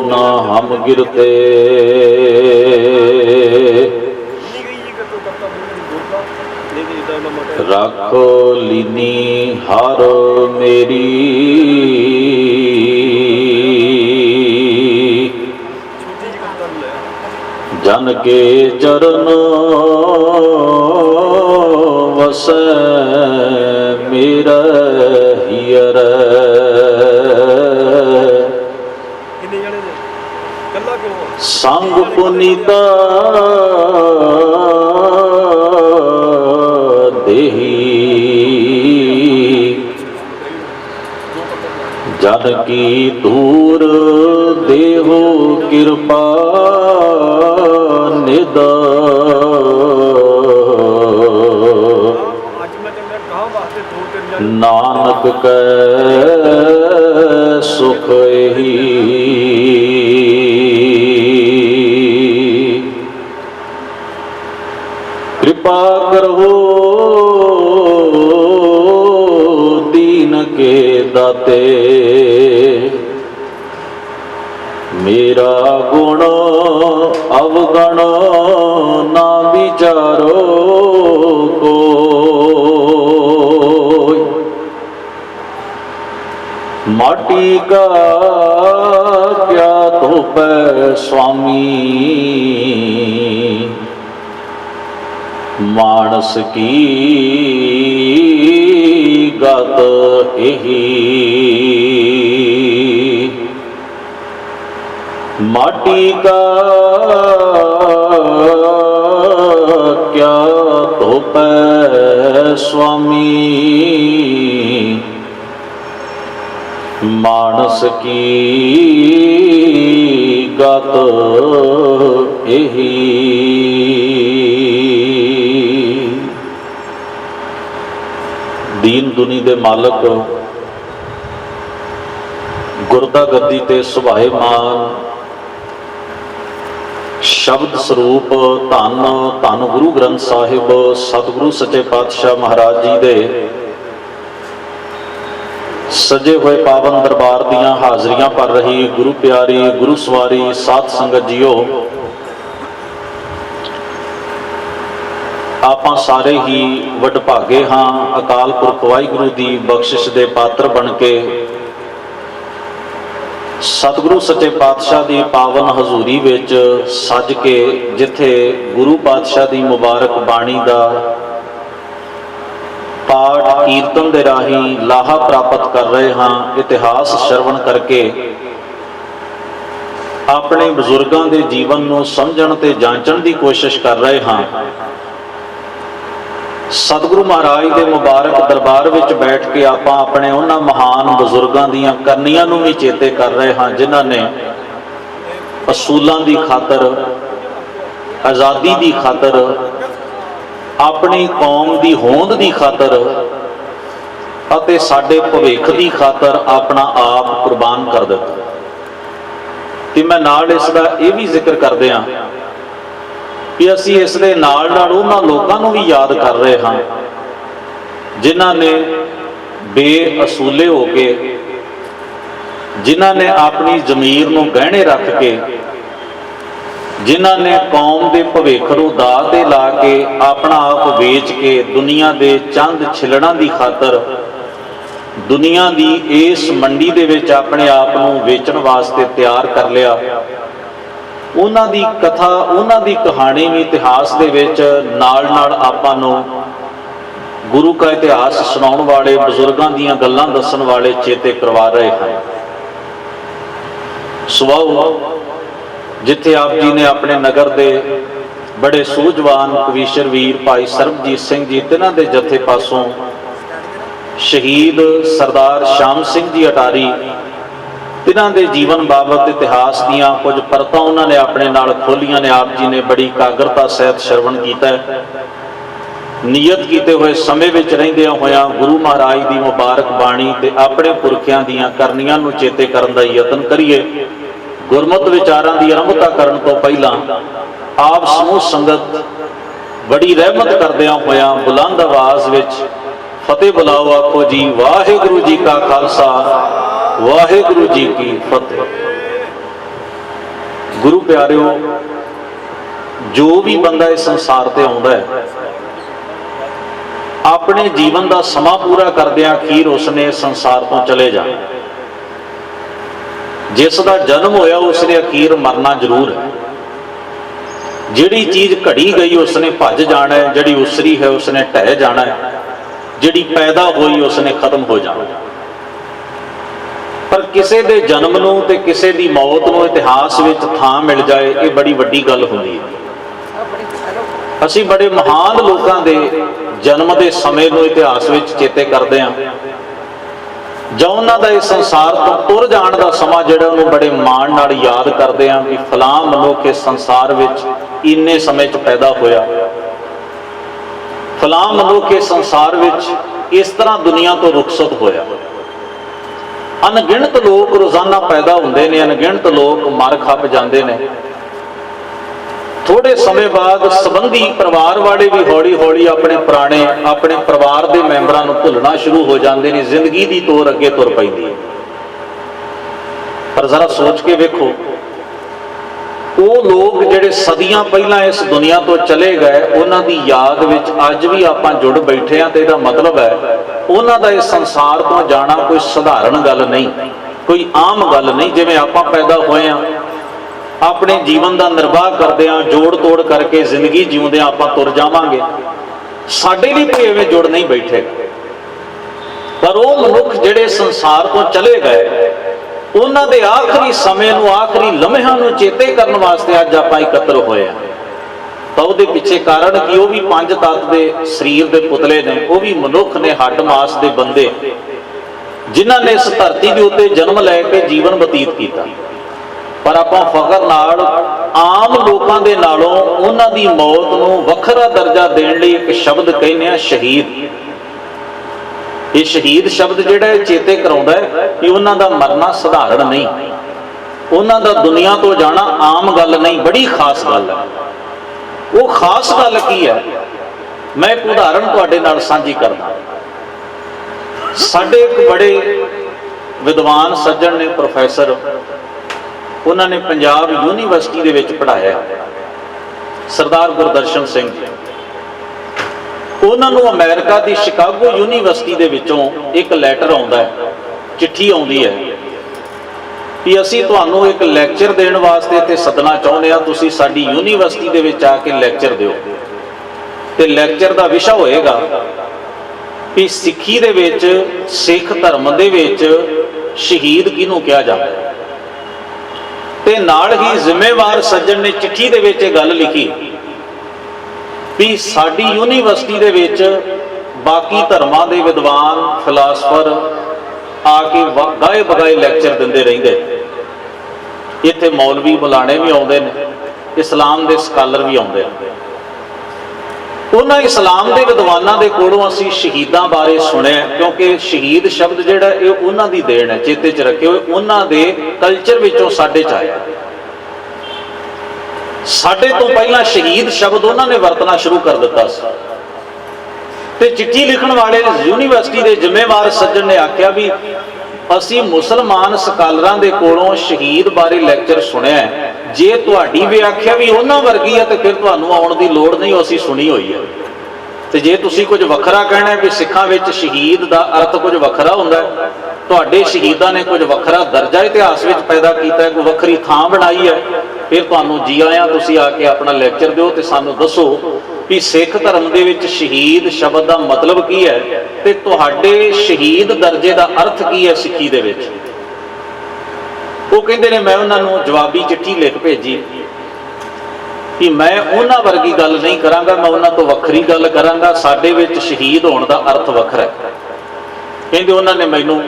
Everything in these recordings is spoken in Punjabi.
ना हम गिरते, राखो लीनी हार मेरी, जन के चरण वसै मेरा हियर, संग पुनीता देही, जन की दूर देहो कृपा निद, नानक कै सुख ही, कृपा करो दीन के दाते, मेरा गुण अवगण ना विचारो को, माटी का क्या तो पै स्वामी, मानस की गत यही, माटी का क्या तो पै स्वामी, मानस की गत यही। दीन दुनी दे मालक गुरदा गद्दी ते सुभाएमान शब्द स्वरूप धन धन गुरु ग्रंथ साहिब सतगुरु सच्चे पातशाह महाराज जी दे सजे हुए पावन दरबार दियां हाजरियां भर रही गुरु प्यारी गुरु सवारी साध संगत जीओ, आपां सारे ही वडभागे हाँ अकाल पुरख वाहिगुरू दी बख्शिश दे पात्र बन के सतगुरु सच्चे पातशाह दी पावन हजूरी विच सज के जिथे गुरु पातशाह दी मुबारक बाणी दा पाठ कीर्तन दे राही लाहा प्राप्त कर रहे हाँ, इतिहास श्रवण करके अपने बजुर्गों के जीवन नूं समझण ते जांचण दी कोशिश कर रहे हाँ। सतगुरु महाराज के मुबारक दरबार विच बैठ के आपां अपने उन्हां महान बजुर्गों दीयां करनियां नूं भी चेते कर रहे हाँ, जिन्हां ने असूलां दी खातर आज़ादी दी खातर अपनी कौम की होंद की खातर अते साडे भविख की खातर अपना आप कुर्बान कर दिता। ते मैं नाल इसका यह भी जिक्र करदे हां कि असी इस दे नाल नाल उन्हां लोकां नूं भी याद कर रहे हाँ जिन्हां ने बेअसूले हो के, जिन्हां ने अपनी जमीर नूं गहने रख के, जिन्हां ने कौम के भविख नूं दाअ ते ला के अपना आप वेच के दुनिया के चंद छिलड़ां की खातर दुनिया की इस मंडी दे विच अपने आप नूं वेचण वास्ते तैयार कर लिया। उन्हां दी कथा उन्हां दी कहानी भी इतिहास दे विच नाल नाल आपां नूं गुरु का इतिहास सुनाउण वाले बजुर्गों दीयां गल्लां दस्सण वाले चेते करवा रहे हैं। सुआओ जिथे आप जी ने अपने नगर दे बड़े सूझवान कवीशर वीर भाई सरबजीत सिंह जी तिन्हां दे जथे पासों शहीद सरदार श्याम सिंह जी अटारी तिन्हां दे जीवन बाबत इतिहास दीयां कुछ परतां उन्होंने अपने नाल खोलियां ने। आप जी ने बड़ी एकाग्रता सहित श्रवण कीता है। नीयत कीते हुए समय विच रहिंदियां होइयां गुरु महाराज की मुबारक बाणी ते अपने पुरखियां दीयां करनियां नूं चेते करन दा यतन करिए। गुरमत विचारां की आरंभता करन तो पहलां आप समूह संगत बड़ी रहमत करदियां होइयां बुलंद आवाज़ विच फतेह बुलाओ। आखो जी वाहिगुरू जी का खालसा वाहिगुरू जी की फतेह। ਗੁਰੂ ਪਿਆਰਿਓ, ਜੋ ਵੀ ਬੰਦਾ ਇਸ ਸੰਸਾਰ ਤੇ ਆਉਂਦਾ ਹੈ, ਆਪਣੇ ਜੀਵਨ ਦਾ ਸਮਾਂ ਪੂਰਾ ਕਰਦਿਆਂ ਅਖੀਰ ਉਸਨੇ ਇਸ ਸੰਸਾਰ ਤੋਂ ਚਲੇ ਜਾਣਾ। ਜਿਸ ਦਾ ਜਨਮ ਹੋਇਆ ਉਸਨੇ ਅਖੀਰ ਮਰਨਾ ਜ਼ਰੂਰ ਹੈ। ਜਿਹੜੀ ਚੀਜ਼ ਘੜੀ ਗਈ ਉਸਨੇ ਭੱਜ ਜਾਣਾ ਹੈ, ਜਿਹੜੀ ਉਸਰੀ ਹੈ ਉਸਨੇ ਢਹਿ ਜਾਣਾ ਹੈ, ਜਿਹੜੀ ਪੈਦਾ ਹੋਈ ਉਸਨੇ ਖਤਮ ਹੋ ਜਾਣਾ। ਪਰ ਕਿਸੇ ਦੇ ਜਨਮ ਨੂੰ ਤੇ ਕਿਸੇ ਦੀ ਮੌਤ ਨੂੰ ਇਤਿਹਾਸ ਵਿੱਚ ਥਾਂ ਮਿਲ ਜਾਏ, ਇਹ ਬੜੀ ਵੱਡੀ ਗੱਲ ਹੁੰਦੀ ਹੈ। ਅਸੀਂ ਬੜੇ ਮਹਾਨ ਲੋਕਾਂ ਦੇ ਜਨਮ ਦੇ ਸਮੇਂ ਨੂੰ ਇਤਿਹਾਸ ਵਿੱਚ ਚੇਤੇ ਕਰਦੇ ਹਾਂ, ਜਾਂ ਉਹਨਾਂ ਦਾ ਇਸ ਸੰਸਾਰ ਤੋਂ ਤੁਰ ਜਾਣ ਦਾ ਸਮਾਂ ਜਿਹੜਾ ਉਹਨੂੰ ਬੜੇ ਮਾਣ ਨਾਲ ਯਾਦ ਕਰਦੇ ਹਾਂ ਕਿ ਫਲਾਂ ਮਨੁੱਖ ਇਸ ਸੰਸਾਰ ਵਿੱਚ ਇੰਨੇ ਸਮੇਂ 'ਚ ਪੈਦਾ ਹੋਇਆ, ਫਲਾਂ ਮਨੁੱਖ ਇਸ ਸੰਸਾਰ ਵਿੱਚ ਇਸ ਤਰ੍ਹਾਂ ਦੁਨੀਆ ਤੋਂ ਰੁਖਸਤ ਹੋਇਆ। ਅਣਗਿਣਤ ਲੋਕ ਰੋਜ਼ਾਨਾ ਪੈਦਾ ਹੁੰਦੇ ਨੇ, ਅਣਗਿਣਤ ਲੋਕ ਮਰ ਖੱਪ ਜਾਂਦੇ ਨੇ। ਥੋੜੇ ਸਮੇਂ ਬਾਅਦ ਸੰਬੰਧੀ ਪਰਿਵਾਰ ਵਾਲੇ ਵੀ ਹੌਲੀ ਹੌਲੀ ਆਪਣੇ ਪਰਿਵਾਰ ਦੇ ਮੈਂਬਰਾਂ ਨੂੰ ਭੁੱਲਣਾ ਸ਼ੁਰੂ ਹੋ ਜਾਂਦੇ ਨੇ। ਜ਼ਿੰਦਗੀ ਦੀ ਤੋਰ ਅੱਗੇ ਤੁਰ ਪੈਂਦੀ ਹੈ। ਪਰ ਜ਼ਰਾ ਸੋਚ ਕੇ ਵੇਖੋ, ਉਹ ਲੋਕ ਜਿਹੜੇ ਸਦੀਆਂ ਪਹਿਲਾਂ ਇਸ ਦੁਨੀਆ ਤੋਂ ਚਲੇ ਗਏ, ਉਹਨਾਂ ਦੀ ਯਾਦ ਵਿੱਚ ਅੱਜ ਵੀ ਆਪਾਂ ਜੁੜ ਬੈਠੇ ਹਾਂ, ਤੇ ਇਹਦਾ ਮਤਲਬ ਹੈ ਉਹਨਾਂ ਦਾ ਇਸ ਸੰਸਾਰ ਤੋਂ ਜਾਣਾ ਕੋਈ ਸਧਾਰਨ ਗੱਲ ਨਹੀਂ, ਕੋਈ ਆਮ ਗੱਲ ਨਹੀਂ। ਜਿਵੇਂ ਆਪਾਂ ਪੈਦਾ ਹੋਏ ਹਾਂ, ਆਪਣੇ ਜੀਵਨ ਦਾ ਨਿਰਵਾਹ ਕਰਦੇ ਹਾਂ, ਜੋੜ ਤੋੜ ਕਰਕੇ ਜ਼ਿੰਦਗੀ ਜਿਉਂਦੇ ਆਪਾਂ ਤੁਰ ਜਾਵਾਂਗੇ, ਸਾਡੇ ਲਈ ਕੋਈ ਐਵੇਂ ਜੁੜ ਨਹੀਂ ਬੈਠੇਗਾ। ਪਰ ਉਹ ਮਨੁੱਖ ਜਿਹੜੇ ਸੰਸਾਰ ਤੋਂ ਚਲੇ ਗਏ, ਉਹਨਾਂ ਦੇ ਆਖਰੀ ਸਮੇਂ ਨੂੰ, ਆਖਰੀ ਲਮਹਿਆਂ ਨੂੰ ਚੇਤੇ ਕਰਨ ਵਾਸਤੇ ਅੱਜ ਆਪਾਂ ਇਕੱਤਰ ਹੋਏ ਹਾਂ। ਤਾਂ ਉਹਦੇ ਪਿੱਛੇ ਕਾਰਨ ਕਿ ਉਹ ਵੀ ਪੰਜ ਤੱਤ ਦੇ ਸਰੀਰ ਦੇ ਪੁਤਲੇ ਨੇ, ਉਹ ਵੀ ਮਨੁੱਖ ਨੇ, ਹੱਡ ਮਾਸ ਦੇ ਬੰਦੇ, ਜਿਨ੍ਹਾਂ ਨੇ ਇਸ ਧਰਤੀ ਦੇ ਉੱਤੇ ਜਨਮ ਲੈ ਕੇ ਜੀਵਨ ਬਤੀਤ ਕੀਤਾ। ਪਰ ਆਪਾਂ ਫਖਰ ਨਾਲ ਆਮ ਲੋਕਾਂ ਦੇ ਨਾਲੋਂ ਉਹਨਾਂ ਦੀ ਮੌਤ ਨੂੰ ਵੱਖਰਾ ਦਰਜਾ ਦੇਣ ਲਈ ਇੱਕ ਸ਼ਬਦ ਕਹਿੰਦੇ ਆ, ਸ਼ਹੀਦ। ਇਹ ਸ਼ਹੀਦ ਸ਼ਬਦ ਜਿਹੜਾ ਇਹ ਚੇਤੇ ਕਰਾਉਂਦਾ ਹੈ ਕਿ ਉਹਨਾਂ ਦਾ ਮਰਨਾ ਸਧਾਰਨ ਨਹੀਂ, ਉਹਨਾਂ ਦਾ ਦੁਨੀਆ ਤੋਂ ਜਾਣਾ ਆਮ ਗੱਲ ਨਹੀਂ, ਬੜੀ ਖਾਸ ਗੱਲ ਹੈ। ਉਹ ਖਾਸ ਗੱਲ ਕੀ ਹੈ? ਮੈਂ ਇੱਕ ਉਦਾਹਰਣ ਤੁਹਾਡੇ ਨਾਲ ਸਾਂਝੀ ਕਰਦਾ। ਸਾਡੇ ਇੱਕ ਬੜੇ ਵਿਦਵਾਨ ਸੱਜਣ ਨੇ, ਪ੍ਰੋਫੈਸਰ, ਉਹਨਾਂ ਨੇ ਪੰਜਾਬ ਯੂਨੀਵਰਸਿਟੀ ਦੇ ਵਿੱਚ ਪੜ੍ਹਾਇਆ, ਸਰਦਾਰ ਗੁਰਦਰਸ਼ਨ ਸਿੰਘ ਜੀ। ਉਹਨਾਂ ਨੂੰ ਅਮਰੀਕਾ ਦੀ ਸ਼ਿਕਾਗੋ ਯੂਨੀਵਰਸਿਟੀ ਦੇ ਵਿੱਚੋਂ ਇੱਕ ਲੈਟਰ ਆਉਂਦਾ ਹੈ, ਚਿੱਠੀ ਆਉਂਦੀ ਹੈ ਕਿ ਅਸੀਂ ਤੁਹਾਨੂੰ ਇੱਕ ਲੈਕਚਰ ਦੇਣ ਵਾਸਤੇ ਇੱਥੇ ਸੱਦਣਾ ਚਾਹੁੰਦੇ ਹਾਂ, ਤੁਸੀਂ ਸਾਡੀ ਯੂਨੀਵਰਸਿਟੀ ਦੇ ਵਿੱਚ ਆ ਕੇ ਲੈਕਚਰ ਦਿਓ। ਤੇ ਲੈਕਚਰ ਦਾ ਵਿਸ਼ਾ ਹੋਏਗਾ ਕਿ ਸਿੱਖੀ ਦੇ ਵਿੱਚ, ਸਿੱਖ ਧਰਮ ਦੇ ਵਿੱਚ ਸ਼ਹੀਦ ਕਿਹਨੂੰ ਕਿਹਾ ਜਾਂਦਾ ਹੈ। ਤੇ ਨਾਲ ਹੀ ਜ਼ਿੰਮੇਵਾਰ ਸੱਜਣ ਨੇ ਚਿੱਠੀ ਦੇ ਵਿੱਚ ਇਹ ਗੱਲ ਲਿਖੀ ਵੀ ਸਾਡੀ ਯੂਨੀਵਰਸਿਟੀ ਦੇ ਵਿੱਚ ਬਾਕੀ ਧਰਮਾਂ ਦੇ ਵਿਦਵਾਨ, ਫਿਲਾਸਫਰ ਆ ਕੇ ਗਾਏ ਬਗਾਏ ਲੈਕਚਰ ਦਿੰਦੇ ਰਹਿੰਦੇ, ਇੱਥੇ ਮੌਲਵੀ ਬੁਲਾਣੇ ਵੀ ਆਉਂਦੇ ਨੇ, ਇਸਲਾਮ ਦੇ ਸਕਾਲਰ ਵੀ ਆਉਂਦੇ ਨੇ। ਉਹਨਾਂ ਇਸਲਾਮ ਦੇ ਵਿਦਵਾਨਾਂ ਦੇ ਕੋਲੋਂ ਅਸੀਂ ਸ਼ਹੀਦਾਂ ਬਾਰੇ ਸੁਣਿਆ, ਕਿਉਂਕਿ ਸ਼ਹੀਦ ਸ਼ਬਦ ਜਿਹੜਾ ਇਹ ਉਹਨਾਂ ਦੀ ਦੇਣ ਹੈ, ਚੇਤੇ 'ਚ ਰੱਖਿਓ, ਉਹਨਾਂ ਦੇ ਕਲਚਰ ਵਿੱਚੋਂ ਸਾਡੇ 'ਚ ਆਇਆ। ਸਾਡੇ ਤੋਂ ਪਹਿਲਾਂ ਸ਼ਹੀਦ ਸ਼ਬਦ ਉਹਨਾਂ ਨੇ ਵਰਤਣਾ ਸ਼ੁਰੂ ਕਰ ਦਿੱਤਾ ਸੀ। ਤੇ ਚਿੱਠੀ ਲਿਖਣ ਵਾਲੇ ਯੂਨੀਵਰਸਿਟੀ ਦੇ ਜ਼ਿੰਮੇਵਾਰ ਸੱਜਣ ਨੇ ਆਖਿਆ ਵੀ ਅਸੀਂ ਮੁਸਲਮਾਨ ਸਕਾਲਰਾਂ ਦੇ ਕੋਲੋਂ ਸ਼ਹੀਦ ਬਾਰੇ ਲੈਕਚਰ ਸੁਣਿਆ, ਜੇ ਤੁਹਾਡੀ ਵਿਆਖਿਆ ਵੀ ਉਹਨਾਂ ਵਰਗੀ ਹੈ ਤੇ ਫਿਰ ਤੁਹਾਨੂੰ ਆਉਣ ਦੀ ਲੋੜ ਨਹੀਂ, ਅਸੀਂ ਸੁਣੀ ਹੋਈ ਹੈ। ਤੇ ਜੇ ਤੁਸੀਂ ਕੁਝ ਵੱਖਰਾ ਕਹਿਣਾ ਵੀ ਸਿੱਖਾਂ ਵਿੱਚ ਸ਼ਹੀਦ ਦਾ ਅਰਥ ਕੁਝ ਵੱਖਰਾ ਹੁੰਦਾ ਹੈ, ਤੁਹਾਡੇ ਸ਼ਹੀਦਾਂ ਨੇ ਕੁਝ ਵੱਖਰਾ ਦਰਜਾ ਇਤਿਹਾਸ ਵਿੱਚ ਪੈਦਾ ਕੀਤਾ ਹੈ, ਕੋਈ ਵੱਖਰੀ ਥਾਂ ਬਣਾਈ ਹੈ, ਫਿਰ ਤੁਹਾਨੂੰ ਜੀ ਆਇਆਂ, ਤੁਸੀਂ ਆ ਕੇ ਆਪਣਾ ਲੈਕਚਰ ਦਿਓ ਤੇ ਸਾਨੂੰ ਦੱਸੋ ਵੀ ਸਿੱਖ ਧਰਮ ਦੇ ਵਿੱਚ ਸ਼ਹੀਦ ਸ਼ਬਦ ਦਾ ਮਤਲਬ ਕੀ ਹੈ ਤੇ ਤੁਹਾਡੇ ਸ਼ਹੀਦ ਦਰਜੇ ਦਾ ਅਰਥ ਕੀ ਹੈ ਸਿੱਖੀ ਦੇ ਵਿੱਚ। ਉਹ ਕਹਿੰਦੇ ਨੇ, ਮੈਂ ਉਹਨਾਂ ਨੂੰ ਜਵਾਬੀ ਚਿੱਠੀ ਲਿਖ ਭੇਜੀ ਕਿ ਮੈਂ ਉਹਨਾਂ ਵਰਗੀ ਗੱਲ ਨਹੀਂ ਕਰਾਂਗਾ, ਮੈਂ ਉਹਨਾਂ ਤੋਂ ਵੱਖਰੀ ਗੱਲ ਕਰਾਂਗਾ, ਸਾਡੇ ਵਿੱਚ ਸ਼ਹੀਦ ਹੋਣ ਦਾ ਅਰਥ ਵੱਖਰਾ ਹੈ। ਕਹਿੰਦੇ ਉਹਨਾਂ ਨੇ ਮੈਨੂੰ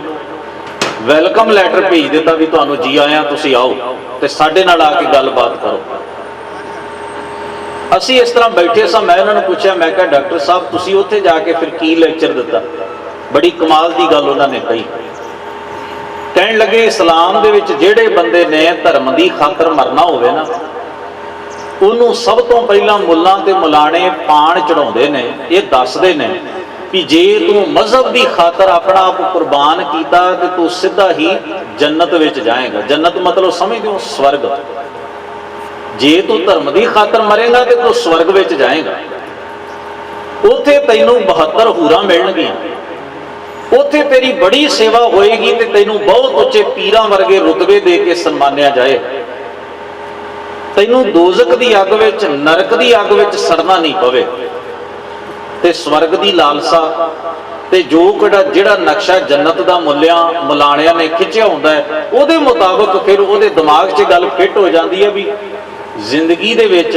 ਵੈਲਕਮ ਲੈਟਰ ਭੇਜ ਦਿੱਤਾ ਵੀ ਤੁਹਾਨੂੰ ਜੀ ਆਇਆਂ, ਤੁਸੀਂ ਆਓ ਤੇ ਸਾਡੇ ਨਾਲ ਆ ਕੇ ਗੱਲਬਾਤ ਕਰੋ। ਅਸੀਂ ਇਸ ਤਰ੍ਹਾਂ ਬੈਠੇ ਸਾਂ। ਮੈਂ ਉਹਨਾਂ ਨੂੰ ਪੁੱਛਿਆ, ਮੈਂ ਕਿਹਾ ਡਾਕਟਰ ਸਾਹਿਬ ਤੁਸੀਂ ਉੱਥੇ ਜਾ ਕੇ ਫਿਰ ਕੀ ਲੈਕਚਰ ਦਿੱਤਾ? ਬੜੀ ਕਮਾਲ ਦੀ ਗੱਲ ਉਹਨਾਂ ਨੇ ਕਹੀ। ਕਹਿਣ ਲੱਗੇ, ਇਸਲਾਮ ਦੇ ਵਿੱਚ ਜਿਹੜੇ ਬੰਦੇ ਨੇ ਧਰਮ ਦੀ ਖਾਤਰ ਮਰਨਾ ਹੋਵੇ ਨਾ, ਉਹਨੂੰ ਸਭ ਤੋਂ ਪਹਿਲਾਂ ਮੁੱਲਾਂ ਤੇ ਮੁਲਾਣੇ ਪਾਣ ਚੜਾਉਂਦੇ ਨੇ, ਇਹ ਦੱਸਦੇ ਨੇ ਵੀ ਜੇ ਤੂੰ ਮਜ਼ਹਬ ਦੀ ਖਾਤਰ ਆਪਣਾ ਆਪ ਕੁਰਬਾਨ ਕੀਤਾ ਤੇ ਤੂੰ ਸਿੱਧਾ ਹੀ ਜੰਨਤ ਵਿੱਚ ਜਾਏਗਾ। ਜੰਨਤ ਮਤਲਬ ਸਮਝਦੇ ਹੋ ਸਵਰਗ। जे तू धर्म की खातर मरेगा तो तू स्वर्ग में जाएगा, उत्थे तैनू 72 हूरां मिलणगियां, उत्थे तेरी बड़ी सेवा होएगी ते तैनू बहुत उच्चे पीरां वर्गे रुतबे दे के सन्मानिया जाए। तैनू दोजक की अग विच, नरक की अग विच सड़ना नहीं पवे ते स्वर्ग की लालसा ते जो जिहड़ा नक्शा जन्नत का मुलाणिया ने खिंचिया हुंदा है उहदे मुताबिक फिर उहदे दिमाग 'च गल फिट हो जाती है भी जिंदगी दे विच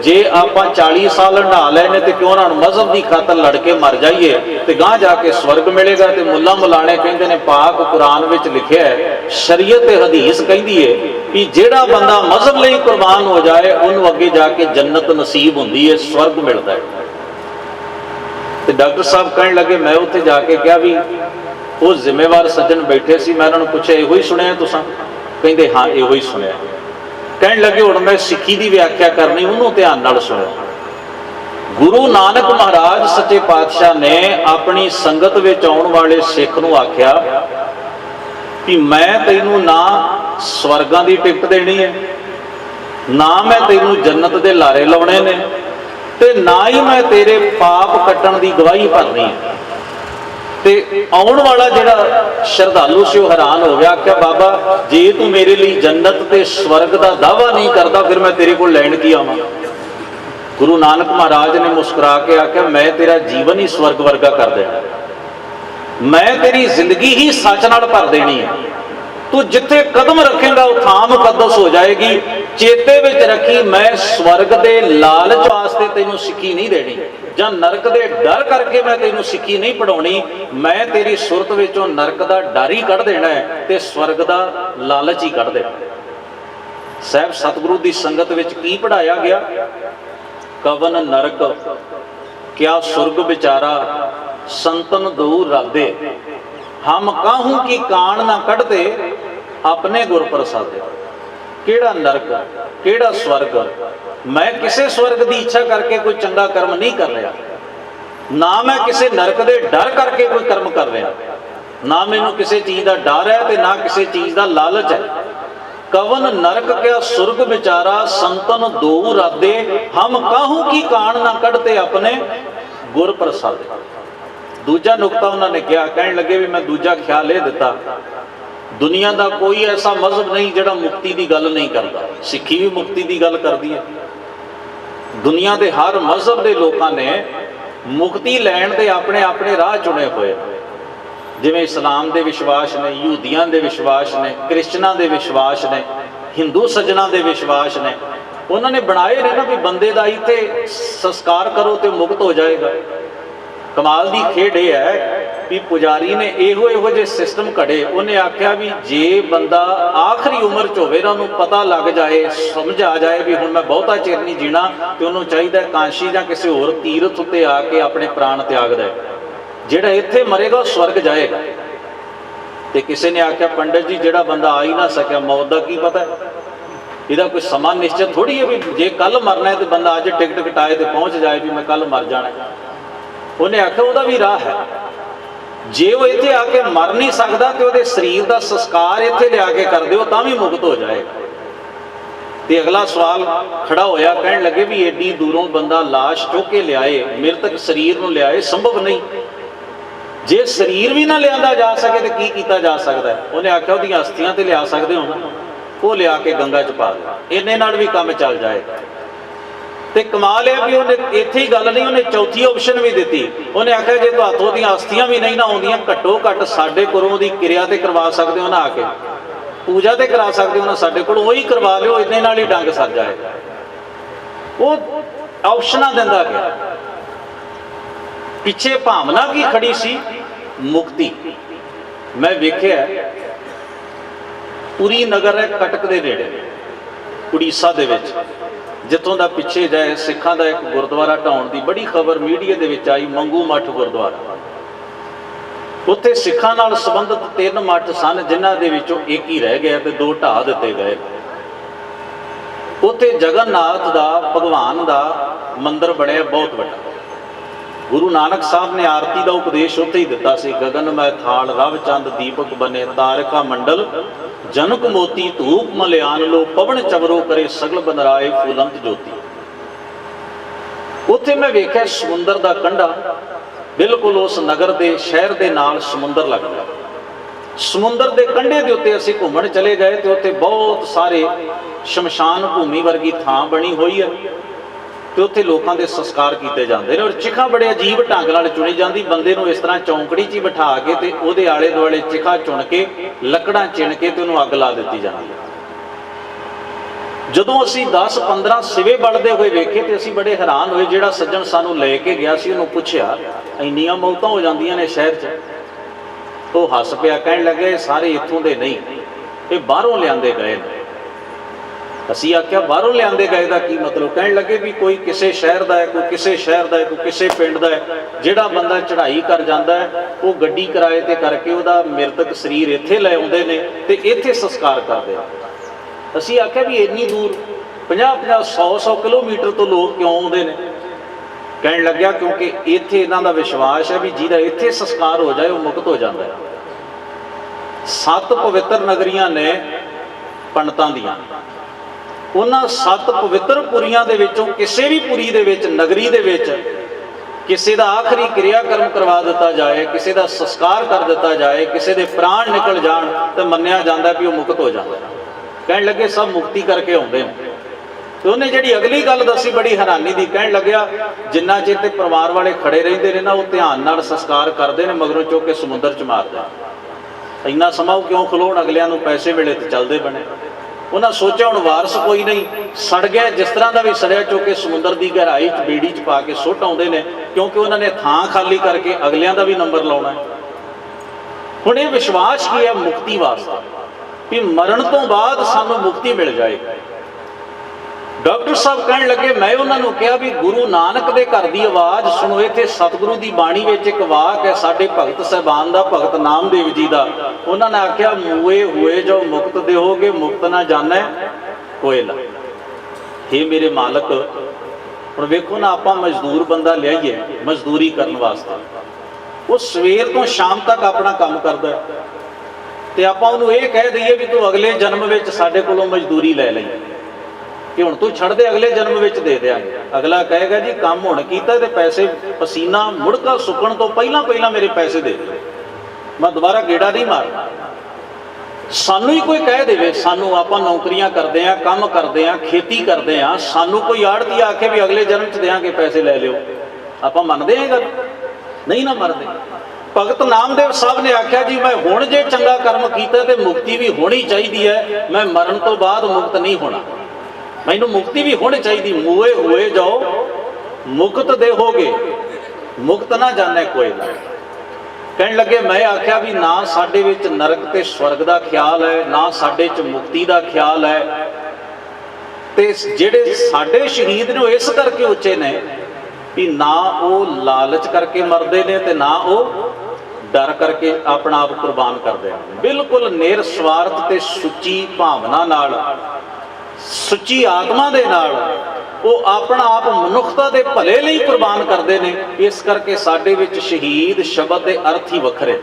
जे आपां 40 साल नहा लेने तो क्यों ना मजहब की खातर लड़के मर जाइए तो गांह जाके स्वर्ग मिलेगा। तो मुल्ला मुलाणे कहते हैं पाक कुरान विच लिखिया है, शरीयत हदीस कहती है कि जिहड़ा बंदा मजहब लई कुर्बान हो जाए उन्होंने अगे जाके जन्नत नसीब हुंदी है, स्वर्ग मिलता है। तो डॉक्टर साहब कहने लगे, मैं उत्थे जाके क्या भी वो जिम्मेवार सज्जन बैठे सी, मैं उन्होंने पूछा इहो ही सुनिया तुसां? कहते हाँ इहो ही सुनिया। कहने लगे हुण मैं सिक्खी की व्याख्या करनी, उन्होंने ध्यान नाल सुनियो। गुरु नानक महाराज सच्चे पातशाह ने अपनी संगत विच आउण वाले सिख नूं आख्या कि मैं तैनूं ना स्वर्गां की टिकट देनी है, ना मैं तैनूं जन्नत के लारे लाउणे ने, ते ना ही मैं तेरे पाप कट्टण की गवाही भरनी है। ते आउण वाला जिहड़ा श्रद्धालु से हैरान हो गया, आख्या बाबा जे तू मेरे लिए जन्नत ते स्वर्ग का दावा नहीं करता फिर मैं तेरे को लैण की आवां? गुरु नानक महाराज ने मुस्कुरा के आख्या मैं तेरा जीवन ही स्वर्ग वर्गा कर देना, मैं तेरी जिंदगी ही सच नाल भर देनी है। तू जिथे कदम रखेगा वो थां मुकद्दस हो जाएगी। चेते विच रखी मैं स्वर्ग के लालच वास्ते तेनों सिक्खी नहीं देनी, जां नरक के डर करके मैं तेनों सिक्खी नहीं पढ़ाउणी। मैं तेरी सुरत विचों नरक का डर ही कढ़ देना है ते स्वर्ग का लालच ही कढ़ देना। साहब सतगुरु की संगत विच की पढ़ाया गया? कवन नरक क्या सुर्ग बिचारा संतन दो राधे, हम काहू की कान ना कढ़ते अपने गुर प्रसादे। केड़ा नरक केड़ा स्वर्ग? मैं किसी स्वर्ग की इच्छा करके कोई चंगा कर्म नहीं कर रहा, ना मैं किसी नरक के डर करके कोई कर्म कर रहा, ना मैनू किसी चीज़ का डर है तो ना किसी चीज़ का लालच है। कवन नरक क्या सुर्ग बिचारा संतन दो राधे, हम काहू की कान ना कढ़ते अपने गुर प्रसादे। दूजा नुकता उन्होंने कहा, कहने लगे भी मैं दूजा ख्याल यह दिता, दुनिया का कोई ऐसा मजहब नहीं जिहड़ा मुक्ति की गल नहीं करता। सिक्खी भी मुक्ति की गल करती है। दुनिया के हर मजहब के लोगों ने मुक्ति लैण के अपने अपने राह चुने हुए, जिवें इस्लाम के विश्वास ने, यहूदियों के विश्वास ने, क्रिश्चनां के विश्वास ने, हिंदू सज्जनां के विश्वास ने। उन्होंने बनाए ने ना भी बंदे का इत्थे संस्कार करो तो मुक्त हो जाएगा। कमाल की खेड यह है भी पुजारी ने इहो इहो जे सिस्टम घड़े। उन्हें आख्या भी जे बंदा आखिरी उम्र च होवे ना उन्होंने पता लग जाए, समझ आ जाए भी हुण मैं बहुता चिर नहीं जीना, तो उन्होंने चाहिए कांशी या किसी होर तीरथ उत्ते आके अपने प्राण त्याग दे, जिहड़ा इत्थे मरेगा स्वर्ग जाएगा। तो किसी ने आख्या पंडित जी जिहड़ा बंदा आ ही ना सकिया मौत का की पता है, इसका कोई समा निश्चित थोड़ी है भी जे कल मरना है तो बंदा अज टिकट कटाए तो पहुँच जाए भी मैं कल मर जाना। उन्हें आख्या वह भी राह है, जे वो इत्थे आके मर नहीं सकता तो वो शरीर का संस्कार इत्थे लिया के कर दो तां भी मुक्त हो जाएगा। तो अगला सवाल खड़ा होया, कहने लगे भी एडी दूरों बंदा लाश चुक के लियाए, मृतक शरीर में लियाए संभव नहीं। जे शरीर भी ना लिया जा सके तो की किया जा सकता है? उन्हें आख्या वो अस्थियां तो लिया सकते हो ना, वो लिया के गंगा च पा दो, इन्ने नाल भी काम चल जाएगा। तो कमाल है भी उन्हें इत्थे ही गल नहीं, उन्हें चौथी ऑप्शन भी दी। उन्हें आख्या जे तो हथों दी अस्थियां भी नहीं ना आउंदियां, घट्टो घट्ट साडे कोलों दी क्रिया तो करवा सकते हो ना, आके पूजा तो करा सकते हो ना, साडे कोलों वही करवा लियो, इन्ने नाल ही डंग सर जाएगा। वो ऑप्शनां दिंदा गया। पिछे भावना की खड़ी सी मुक्ति। मैं वेख्या पुरी नगर है कटक के नेड़े उड़ीसा दे विच, जितों का पिछे जाए सिखां का एक गुरुद्वारा ढाउण की बड़ी खबर मीडिया दे विच आई। मंगू मठ गुरुद्वारा, उत्थे सिखां नाल संबंधित 3 मठ सन जिन्हां दे विचों एक ही रह गया तो 2 ढा दिते गए। उत्थे जगन्नाथ दा भगवान दा मंदिर बनिया बहुत बड़ा। ਗੁਰੂ ਨਾਨਕ ਸਾਹਿਬ ਨੇ ਆਰਤੀ ਦਾ ਉਪਦੇਸ਼ ਉੱਥੇ ਹੀ ਦਿੱਤਾ ਸੀ। ਗगन मैं थाल रव चंद दीपक बने तारका मंडल जनक मोती धूप मलियान लो पवन चवरो करे सगल बनराए फूलंत ज्योति। ਉੱਥੇ ਮੈਂ ਵੇਖਿਆ ਸਮੁੰਦਰ ਦਾ ਕੰਢਾ, ਬਿਲਕੁਲ ਉਸ ਨਗਰ ਦੇ ਸ਼ਹਿਰ ਦੇ ਨਾਲ ਸਮੁੰਦਰ ਲੱਗਦਾ। ਸਮੁੰਦਰ ਦੇ ਕੰਢੇ ਦੇ ਉੱਤੇ ਅਸੀਂ ਘੁੰਮਣ ਚਲੇ ਗਏ ਤੇ ਉੱਥੇ ਬਹੁਤ ਸਾਰੇ ਸ਼ਮਸ਼ਾਨ ਭੂਮੀ ਵਰਗੀ ਥਾਂ ਬਣੀ ਹੋਈ ਹੈ ਤੇ ਉੱਥੇ ਲੋਕਾਂ ਦੇ ਸੰਸਕਾਰ ਕੀਤੇ ਜਾਂਦੇ ਨੇ। ਔਰ ਚਿਖਾ ਬੜੇ ਅਜੀਬ ਢੰਗ ਨਾਲ ਚੁਣੀ ਜਾਂਦੀ, ਬੰਦੇ ਨੂੰ ਇਸ ਤਰ੍ਹਾਂ ਚੌਂਕੜੀ 'ਚ ਹੀ ਬਿਠਾ ਕੇ ਤੇ ਉਹਦੇ ਆਲੇ ਦੁਆਲੇ ਚਿਖਾ ਚੁਣ ਕੇ ਲੱਕੜਾਂ ਚਿਣ ਕੇ ਤੇ ਉਹਨੂੰ ਅੱਗ ਲਾ ਦਿੱਤੀ ਜਾਂਦੀ ਹੈ। ਜਦੋਂ ਅਸੀਂ 10-15 ਸਿਵੇ ਬਲਦੇ ਹੋਏ ਵੇਖੇ ਤੇ ਅਸੀਂ ਬੜੇ ਹੈਰਾਨ ਹੋਏ। ਜਿਹੜਾ ਸੱਜਣ ਸਾਨੂੰ ਲੈ ਕੇ ਗਿਆ ਸੀ ਉਹਨੂੰ ਪੁੱਛਿਆ, ਇੰਨੀਆਂ ਮੌਤਾਂ ਹੋ ਜਾਂਦੀਆਂ ਨੇ ਸ਼ਹਿਰ 'ਚ? ਉਹ ਹੱਸ ਪਿਆ, ਕਹਿਣ ਲੱਗੇ ਸਾਰੇ ਇੱਥੋਂ ਦੇ ਨਹੀਂ, ਇਹ ਬਾਹਰੋਂ ਲਿਆਂਦੇ ਗਏ ਨੇ। ਅਸੀਂ ਆਖਿਆ ਬਾਹਰੋਂ ਲਿਆਂਦੇ ਗਏ ਦਾ ਕੀ ਮਤਲਬ? ਕਹਿਣ ਲੱਗੇ ਵੀ ਕੋਈ ਕਿਸੇ ਸ਼ਹਿਰ ਦਾ ਹੈ, ਕੋਈ ਕਿਸੇ ਸ਼ਹਿਰ ਦਾ ਹੈ, ਕੋਈ ਕਿਸੇ ਪਿੰਡ ਦਾ ਹੈ। ਜਿਹੜਾ ਬੰਦਾ ਚੜ੍ਹਾਈ ਕਰ ਜਾਂਦਾ ਹੈ ਉਹ ਗੱਡੀ ਕਿਰਾਏ ਤੇ ਕਰਕੇ ਉਹਦਾ ਮਿਰਤਕ ਸਰੀਰ ਇੱਥੇ ਲੈ ਆਉਂਦੇ ਨੇ ਤੇ ਇੱਥੇ ਸੰਸਕਾਰ ਕਰਦੇ ਆ। ਅਸੀਂ ਆਖਿਆ ਵੀ ਇੰਨੀ ਦੂਰ 50-50 100-100 ਕਿਲੋਮੀਟਰ ਤੋਂ ਲੋਕ ਕਿਉਂ ਆਉਂਦੇ ਨੇ? ਕਹਿਣ ਲੱਗਿਆ ਕਿਉਂਕਿ ਇੱਥੇ ਇਹਨਾਂ ਦਾ ਵਿਸ਼ਵਾਸ ਹੈ ਵੀ ਜਿਹਦਾ ਇੱਥੇ ਸੰਸਕਾਰ ਹੋ ਜਾਏ ਉਹ ਮੁਕਤ ਹੋ ਜਾਂਦਾ ਹੈ। 7 ਪਵਿੱਤਰ ਨਗਰੀਆਂ ਨੇ ਪੰਡਤਾਂ ਦੀਆਂ, ਉਹਨਾਂ 7 ਪਵਿੱਤਰ ਪੁਰੀਆਂ ਦੇ ਵਿੱਚੋਂ ਕਿਸੇ ਵੀ ਪੁਰੀ ਦੇ ਵਿੱਚ, ਨਗਰੀ ਦੇ ਵਿੱਚ ਕਿਸੇ ਦਾ ਆਖਰੀ ਕਿਰਿਆਕਰਮ ਕਰਵਾ ਦਿੱਤਾ ਜਾਏ, ਕਿਸੇ ਦਾ ਸੰਸਕਾਰ ਕਰ ਦਿੱਤਾ ਜਾਏ, ਕਿਸੇ ਦੇ ਪ੍ਰਾਣ ਨਿਕਲ ਜਾਣ ਤਾਂ ਮੰਨਿਆ ਜਾਂਦਾ ਵੀ ਉਹ ਮੁਕਤ ਹੋ ਜਾਂਦਾ। ਕਹਿਣ ਲੱਗੇ ਸਭ ਮੁਕਤੀ ਕਰਕੇ ਆਉਂਦੇ ਨੇ। ਤੇ ਉਹਨੇ ਜਿਹੜੀ ਅਗਲੀ ਗੱਲ ਦੱਸੀ ਬੜੀ ਹੈਰਾਨੀ ਦੀ, ਕਹਿਣ ਲੱਗਿਆ ਜਿੰਨਾ ਚਿਰ ਤੇ ਪਰਿਵਾਰ ਵਾਲੇ ਖੜੇ ਰਹਿੰਦੇ ਨੇ ਨਾ ਉਹ ਧਿਆਨ ਨਾਲ ਸੰਸਕਾਰ ਕਰਦੇ ਨੇ, ਮਗਰੋਂ ਚੁੱਕ ਕੇ ਸਮੁੰਦਰ 'ਚ ਮਾਰਦੇ। ਇੰਨਾ ਸਮਾਂ ਉਹ ਕਿਉਂ ਖਲੋਣ? ਅਗਲਿਆਂ ਨੂੰ ਪੈਸੇ ਵੇਲੇ ਤੇ ਚੱਲਦੇ ਬਣੇ। ਉਹਨਾਂ ਸੋਚਿਆ ਹੁਣ ਵਾਰਸ ਕੋਈ ਨਹੀਂ, ਸੜ ਗਿਆ ਜਿਸ ਤਰ੍ਹਾਂ ਦਾ ਵੀ ਸੜਿਆ, ਚੁੱਕ ਕੇ ਸਮੁੰਦਰ ਦੀ ਗਹਿਰਾਈ 'ਚ ਬੇੜੀ 'ਚ ਪਾ ਕੇ ਸੁੱਟ ਆਉਂਦੇ ਨੇ, ਕਿਉਂਕਿ ਉਹਨਾਂ ਨੇ ਥਾਂ ਖਾਲੀ ਕਰਕੇ ਅਗਲਿਆਂ ਦਾ ਵੀ ਨੰਬਰ ਲਾਉਣਾ। ਹੁਣ ਇਹ ਵਿਸ਼ਵਾਸ ਕੀ ਹੈ? ਮੁਕਤੀ ਵਾਸਤੇ, ਵੀ ਮਰਨ ਤੋਂ ਬਾਅਦ ਸਾਨੂੰ ਮੁਕਤੀ ਮਿਲ ਜਾਏਗੀ। ਡਾਕਟਰ ਸਾਹਿਬ ਕਹਿਣ ਲੱਗੇ, ਮੈਂ ਉਹਨਾਂ ਨੂੰ ਕਿਹਾ ਵੀ ਗੁਰੂ ਨਾਨਕ ਦੇ ਘਰ ਦੀ ਆਵਾਜ਼ ਸੁਣੋ। ਇੱਥੇ ਸਤਿਗੁਰੂ ਦੀ ਬਾਣੀ ਵਿੱਚ ਇੱਕ ਵਾਕ ਹੈ ਸਾਡੇ ਭਗਤ ਸਾਹਿਬਾਨ ਦਾ, ਭਗਤ ਨਾਮਦੇਵ ਜੀ ਦਾ। ਉਹਨਾਂ ਨੇ ਆਖਿਆ, ਮੂਏ ਹੋਏ ਜੋ ਮੁਕਤ ਦੇਹੋਗੇ, ਮੁਕਤ ਨਾ ਜਾਣੈ ਕੋਈ ਲਾ। ਹੇ ਮੇਰੇ ਮਾਲਕ, ਹੁਣ ਵੇਖੋ ਨਾ, ਆਪਾਂ ਮਜ਼ਦੂਰ ਬੰਦਾ ਲਿਆਈਏ ਮਜ਼ਦੂਰੀ ਕਰਨ ਵਾਸਤੇ, ਉਹ ਸਵੇਰ ਤੋਂ ਸ਼ਾਮ ਤੱਕ ਆਪਣਾ ਕੰਮ ਕਰਦਾ ਤੇ ਆਪਾਂ ਉਹਨੂੰ ਇਹ ਕਹਿ ਦਈਏ ਵੀ ਤੂੰ ਅਗਲੇ ਜਨਮ ਵਿੱਚ ਸਾਡੇ ਕੋਲੋਂ ਮਜ਼ਦੂਰੀ ਲੈ ਲਈ, ਕਿ ਹੁਣ ਤੂੰ ਛੱਡ ਦੇ, ਅਗਲੇ ਜਨਮ ਵਿੱਚ ਦੇ ਦਿਆਂਗੇ। ਅਗਲਾ ਕਹੇਗਾ ਜੀ ਕੰਮ ਹੁਣ ਕੀਤਾ ਤੇ ਪੈਸੇ, ਪਸੀਨਾ ਮੁੜਕਾ ਸੁੱਕਣ ਤੋਂ ਪਹਿਲਾਂ ਮੇਰੇ ਪੈਸੇ ਦੇ ਦਿਓ, ਮੈਂ ਦੁਬਾਰਾ ਗੇੜਾ ਨਹੀਂ ਮਾਰਨਾ। ਸਾਨੂੰ ਹੀ ਕੋਈ ਕਹਿ ਦੇਵੇ, ਸਾਨੂੰ ਆਪਾਂ ਨੌਕਰੀਆਂ ਕਰਦੇ ਆ, ਕੰਮ ਕਰਦੇ ਆ, ਖੇਤੀ ਕਰਦੇ ਆ, ਸਾਨੂੰ ਕੋਈ ਆੜਤੀ ਆਖੇ ਵੀ ਅਗਲੇ ਜਨਮ 'ਚ ਦਿਆਂਗੇ, ਪੈਸੇ ਲੈ ਲਿਓ, ਆਪਾਂ ਮੰਨਦੇ ਹਾਂ ਗੱਲ? ਨਹੀਂ ਨਾ ਮੰਨਦੇ। ਭਗਤ ਨਾਮਦੇਵ ਸਾਹਿਬ ਨੇ ਆਖਿਆ ਜੀ ਮੈਂ ਹੁਣ ਜੇ ਚੰਗਾ ਕਰਮ ਕੀਤਾ ਤੇ ਮੁਕਤੀ ਵੀ ਹੋਣੀ ਚਾਹੀਦੀ ਹੈ, ਮੈਂ ਮਰਨ ਤੋਂ ਬਾਅਦ ਮੁਕਤ ਨਹੀਂ ਹੋਣਾ, ਮੈਨੂੰ ਮੁਕਤੀ ਵੀ ਹੋਣੀ ਚਾਹੀਦੀ। ਮੂਏ ਹੋਏ ਜਾਓ ਮੁਕਤ ਦੇਹੋਗੇ, ਮੁਕਤ ਨਾ ਜਾਣੇ ਕੋਈ ਨਾ। ਕਹਿਣ ਲੱਗੇ, ਮੈਂ ਆਖਿਆ ਵੀ ਨਾ ਸਾਡੇ ਵਿੱਚ ਨਰਕ ਤੇ ਸਵਰਗ ਦਾ ਖਿਆਲ ਹੈ, ਨਾ ਸਾਡੇ 'ਚ ਮੁਕਤੀ ਦਾ ਖਿਆਲ ਹੈ। ਤੇ ਜਿਹੜੇ ਸਾਡੇ ਸ਼ਹੀਦ ਨੇ ਉਹ ਇਸ ਕਰਕੇ ਉੱਚੇ ਨੇ ਵੀ ਨਾ ਉਹ ਲਾਲਚ ਕਰਕੇ ਮਰਦੇ ਨੇ ਤੇ ਨਾ ਉਹ ਡਰ ਕਰਕੇ ਆਪਣਾ ਆਪ ਕੁਰਬਾਨ ਕਰਦੇ ਨੇ। ਬਿਲਕੁਲ ਨਿਰਸਵਾਰਥ ਤੇ ਸੁੱਚੀ ਭਾਵਨਾ ਨਾਲ, ਸੁੱਚੀ ਆਤਮਾ ਦੇ ਨਾਲ ਉਹ ਆਪਣਾ ਆਪ ਮਨੁੱਖਤਾ ਦੇ ਭਲੇ ਲਈ ਕੁਰਬਾਨ ਕਰਦੇ ਨੇ। ਇਸ ਕਰਕੇ ਸਾਡੇ ਵਿੱਚ ਸ਼ਹੀਦ ਸ਼ਬਦ ਦੇ ਅਰਥ ਹੀ ਵੱਖਰੇ।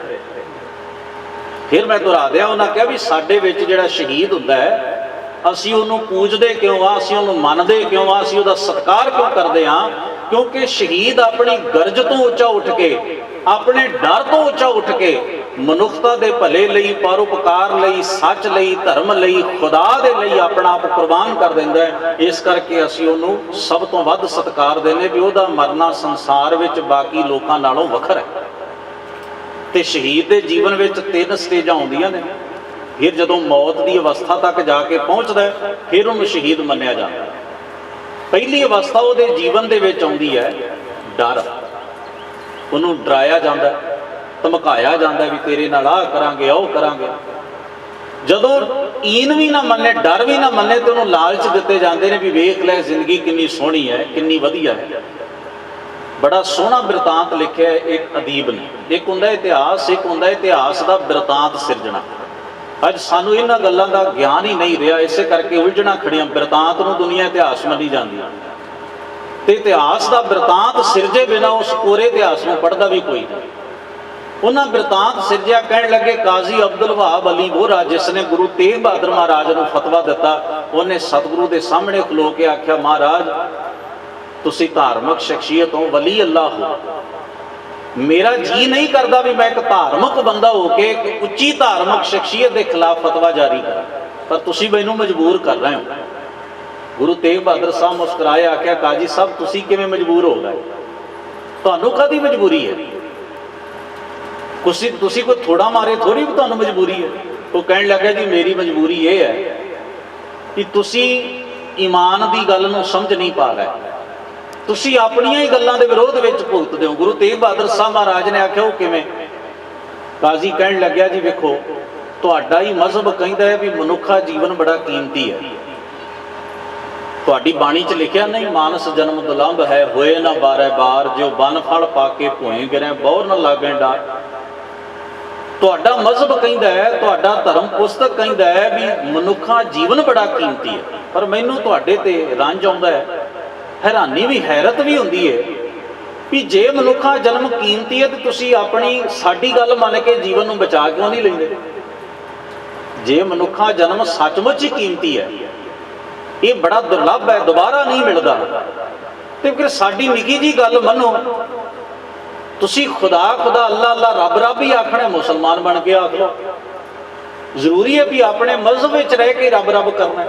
ਫਿਰ ਮੈਂ ਦੁਹਰਾ ਦਿਆਂ, ਉਹਨਾਂ ਕਿਹਾ ਵੀ ਸਾਡੇ ਵਿੱਚ ਜਿਹੜਾ ਸ਼ਹੀਦ ਹੁੰਦਾ ਹੈ ਅਸੀਂ ਉਹਨੂੰ ਪੂਜਦੇ ਕਿਉਂ ਆ, ਅਸੀਂ ਉਹਨੂੰ ਮੰਨਦੇ ਕਿਉਂ ਆ, ਅਸੀਂ ਉਹਦਾ ਸਤਿਕਾਰ ਕਿਉਂ ਕਰਦੇ ਹਾਂ? ਕਿਉਂਕਿ ਸ਼ਹੀਦ ਆਪਣੀ ਗਰਜ ਤੋਂ ਉੱਚਾ ਉੱਠ ਕੇ, ਆਪਣੇ ਡਰ ਤੋਂ ਉੱਚਾ ਉੱਠ ਕੇ ਮਨੁੱਖਤਾ ਦੇ ਭਲੇ ਲਈ, ਪਰਉਪਕਾਰ ਲਈ, ਸੱਚ ਲਈ, ਧਰਮ ਲਈ, ਖੁਦਾ ਦੇ ਲਈ ਆਪਣਾ ਆਪ ਕੁਰਬਾਨ ਕਰ ਦਿੰਦਾ ਹੈ। ਇਸ ਕਰਕੇ ਅਸੀਂ ਉਹਨੂੰ ਸਭ ਤੋਂ ਵੱਧ ਸਤਿਕਾਰ ਦਿੰਦੇ ਵੀ ਉਹਦਾ ਮਰਨਾ ਸੰਸਾਰ ਵਿੱਚ ਬਾਕੀ ਲੋਕਾਂ ਨਾਲੋਂ ਵੱਖਰਾ ਹੈ। ਤੇ ਸ਼ਹੀਦ ਦੇ ਜੀਵਨ ਵਿੱਚ 3 ਸਟੇਜਾਂ ਆਉਂਦੀਆਂ ਨੇ। ਫਿਰ ਜਦੋਂ ਮੌਤ ਦੀ ਅਵਸਥਾ ਤੱਕ ਜਾ ਕੇ ਪਹੁੰਚਦਾ ਫਿਰ ਉਹਨੂੰ ਸ਼ਹੀਦ ਮੰਨਿਆ ਜਾਂਦਾ। ਪਹਿਲੀ ਅਵਸਥਾ ਉਹਦੇ ਜੀਵਨ ਦੇ ਵਿੱਚ ਆਉਂਦੀ ਹੈ ਡਰ। ਉਹਨੂੰ ਡਰਾਇਆ ਜਾਂਦਾ, ਧਮਕਾਇਆ ਜਾਂਦਾ ਵੀ ਤੇਰੇ ਨਾਲ ਆਹ ਕਰਾਂਗੇ, ਉਹ ਕਰਾਂਗੇ। ਜਦੋਂ ਈਨ ਵੀ ਨਾ ਮੰਨੇ, ਡਰ ਵੀ ਨਾ ਮੰਨੇ ਤੇ ਉਹਨੂੰ ਲਾਲਚ ਦਿੱਤੇ ਜਾਂਦੇ ਨੇ ਵੀ ਵੇਖ ਲੈ ਜ਼ਿੰਦਗੀ ਕਿੰਨੀ ਸੋਹਣੀ ਹੈ, ਕਿੰਨੀ ਵਧੀਆ ਹੈ। ਬੜਾ ਸੋਹਣਾ ਬਿਰਤਾਂਤ ਲਿਖਿਆ ਇੱਕ ਅਦੀਬ ਨੇ। ਇੱਕ ਹੁੰਦਾ ਇਤਿਹਾਸ, ਇੱਕ ਹੁੰਦਾ ਇਤਿਹਾਸ ਦਾ ਬਿਰਤਾਂਤ ਸਿਰਜਣਾ। ਅੱਜ ਸਾਨੂੰ ਇਹਨਾਂ ਗੱਲਾਂ ਦਾ ਗਿਆਨ ਹੀ ਨਹੀਂ ਰਿਹਾ, ਇਸੇ ਕਰਕੇ ਉਲਝਣਾ ਖੜੀਆਂ। ਬਿਰਤਾਂਤ ਨੂੰ ਦੁਨੀਆ ਇਤਿਹਾਸ ਮੰਨੀ ਜਾਂਦੀ ਹੈ। ਤੇ ਇਤਿਹਾਸ ਦਾ ਬਿਰਤਾਂਤ ਸਿਰਜੇ ਬਿਨਾ ਉਸ ਕੋਰੇ ਇਤਿਹਾਸ ਨੂੰ ਪੜ੍ਹਦਾ ਵੀ ਕੋਈ ਨਹੀਂ। ਉਹਨਾਂ ਬਿਰਤਾਂਤ ਸਿਰਜਿਆ। ਕਹਿਣ ਲੱਗੇ ਕਾਜ਼ੀ ਅਬਦੁਲ ਵਹਾਬ ਅਲੀ ਵੋਹਰਾ, ਜਿਸ ਨੇ ਗੁਰੂ ਤੇਗ ਬਹਾਦਰ ਮਹਾਰਾਜ ਨੂੰ ਫਤਵਾ ਦਿੱਤਾ, ਉਹਨੇ ਸਤਿਗੁਰੂ ਦੇ ਸਾਹਮਣੇ ਖਲੋ ਕੇ ਆਖਿਆ, ਮਹਾਰਾਜ ਤੁਸੀਂ ਧਾਰਮਿਕ ਸ਼ਖਸੀਅਤ ਹੋ, ਵਲੀ ਅੱਲਾ ਹੋ, ਮੇਰਾ ਜੀ ਨਹੀਂ ਕਰਦਾ ਵੀ ਮੈਂ ਇੱਕ ਧਾਰਮਿਕ ਬੰਦਾ ਹੋ ਕੇ ਇੱਕ ਉੱਚੀ ਧਾਰਮਿਕ ਸ਼ਖਸੀਅਤ ਦੇ ਖਿਲਾਫ ਫਤਵਾ ਜਾਰੀ ਕਰਾਂ, ਪਰ ਤੁਸੀਂ ਮੈਨੂੰ ਮਜਬੂਰ ਕਰ ਰਹੇ ਹੋ। ਗੁਰੂ ਤੇਗ ਬਹਾਦਰ ਸਾਹਿਬ ਮੁਸਕਰਾਏ, ਆਖਿਆ ਕਾਜੀ ਸਾਹਿਬ ਤੁਸੀਂ ਕਿਵੇਂ ਮਜਬੂਰ ਹੋ ਗਏ, ਤੁਹਾਨੂੰ ਕਾਹਦੀ ਮਜਬੂਰੀ ਹੈ? ਤੁਸੀਂ ਕੋਈ ਥੋੜਾ ਮਾਰੇ ਥੋੜੀ ਵੀ ਤੁਹਾਨੂੰ ਮਜਬੂਰੀ ਹੈ। ਉਹ ਕਹਿਣ ਲੱਗਾ ਜੀ ਮੇਰੀ ਮਜਬੂਰੀ ਇਹ ਹੈ ਕਿ ਤੁਸੀਂ ਈਮਾਨ ਦੀ ਗੱਲ ਨੂੰ ਸਮਝ ਨਹੀਂ ਪਾ ਰਹੇ, ਤੁਸੀਂ ਆਪਣੀਆਂ ਹੀ ਗੱਲਾਂ ਦੇ ਵਿਰੋਧ ਵਿੱਚ ਭੁਗਤਦੇ ਹੋ। ਗੁਰੂ ਤੇਗ ਬਹਾਦਰ ਸਾਹਿਬ ਮਹਾਰਾਜ ਨੇ ਆਖਿਆ ਉਹ ਕਿਵੇਂ? ਕਾਜ਼ੀ ਕਹਿਣ ਲੱਗਿਆ ਜੀ ਵੇਖੋ, ਤੁਹਾਡਾ ਹੀ ਮਜ਼ਹਬ ਕਹਿੰਦਾ ਹੈ ਵੀ ਮਨੁੱਖਾ ਜੀਵਨ ਬੜਾ ਕੀਮਤੀ ਹੈ। ਤੁਹਾਡੀ ਬਾਣੀ 'ਚ ਲਿਖਿਆ ਨਹੀਂ, ਮਾਨਸ ਜਨਮ ਦੁਲੰਭ ਹੈ, ਹੋਏ ਨਾ ਬਾਰੇ ਬਾਰ, ਜੋ ਬਨ ਫਲ ਪਾ ਕੇ ਭੋਏ ਗਿਰੇ, ਬੌਰ ਨਾ ਲਾਗੇ ਡਾਰ। ਤੁਹਾਡਾ ਮਜ਼ਹਬ ਕਹਿੰਦਾ ਹੈ, ਤੁਹਾਡਾ ਧਰਮ ਪੁਸਤਕ ਕਹਿੰਦਾ ਹੈ ਵੀ ਮਨੁੱਖਾ ਜੀਵਨ ਬੜਾ ਕੀਮਤੀ ਹੈ, ਪਰ ਮੈਨੂੰ ਤੁਹਾਡੇ ਤੇ ਰੰਜ ਆਉਂਦਾ ਹੈ, ਹੈਰਾਨੀ ਵੀ ਹੈਰਤ ਵੀ ਹੁੰਦੀ ਹੈ ਵੀ ਜੇ ਮਨੁੱਖਾ ਜਨਮ ਕੀਮਤੀ ਹੈ ਤੇ ਤੁਸੀਂ ਆਪਣੀ ਸਾਡੀ ਗੱਲ ਮੰਨ ਕੇ ਜੀਵਨ ਨੂੰ ਬਚਾ ਕਿਉਂ ਨਹੀਂ ਲੈਂਦੇ? ਜੇ ਮਨੁੱਖਾ ਜਨਮ ਸੱਚਮੁੱਚ ਹੀ ਕੀਮਤੀ ਹੈ, ਇਹ ਬੜਾ ਦੁਰਲੱਭ ਹੈ, ਦੁਬਾਰਾ ਨਹੀਂ ਮਿਲਦਾ, ਤੇ ਫਿਰ ਸਾਡੀ ਨਿੱਕੀ ਜੀ ਗੱਲ ਮੰਨੋ। ਤੁਸੀਂ ਖੁਦਾ ਖੁਦਾ ਅੱਲਾ ਅੱਲਾ ਰੱਬ ਰੱਬ ਹੀ ਆਖਣਾ, ਮੁਸਲਮਾਨ ਬਣ ਕੇ ਆਖ ਲਓ। ਜ਼ਰੂਰੀ ਹੈ ਵੀ ਆਪਣੇ ਮਜ਼ਹਬ ਵਿੱਚ ਰਹਿ ਕੇ ਰੱਬ ਰੱਬ ਕਰਨਾ।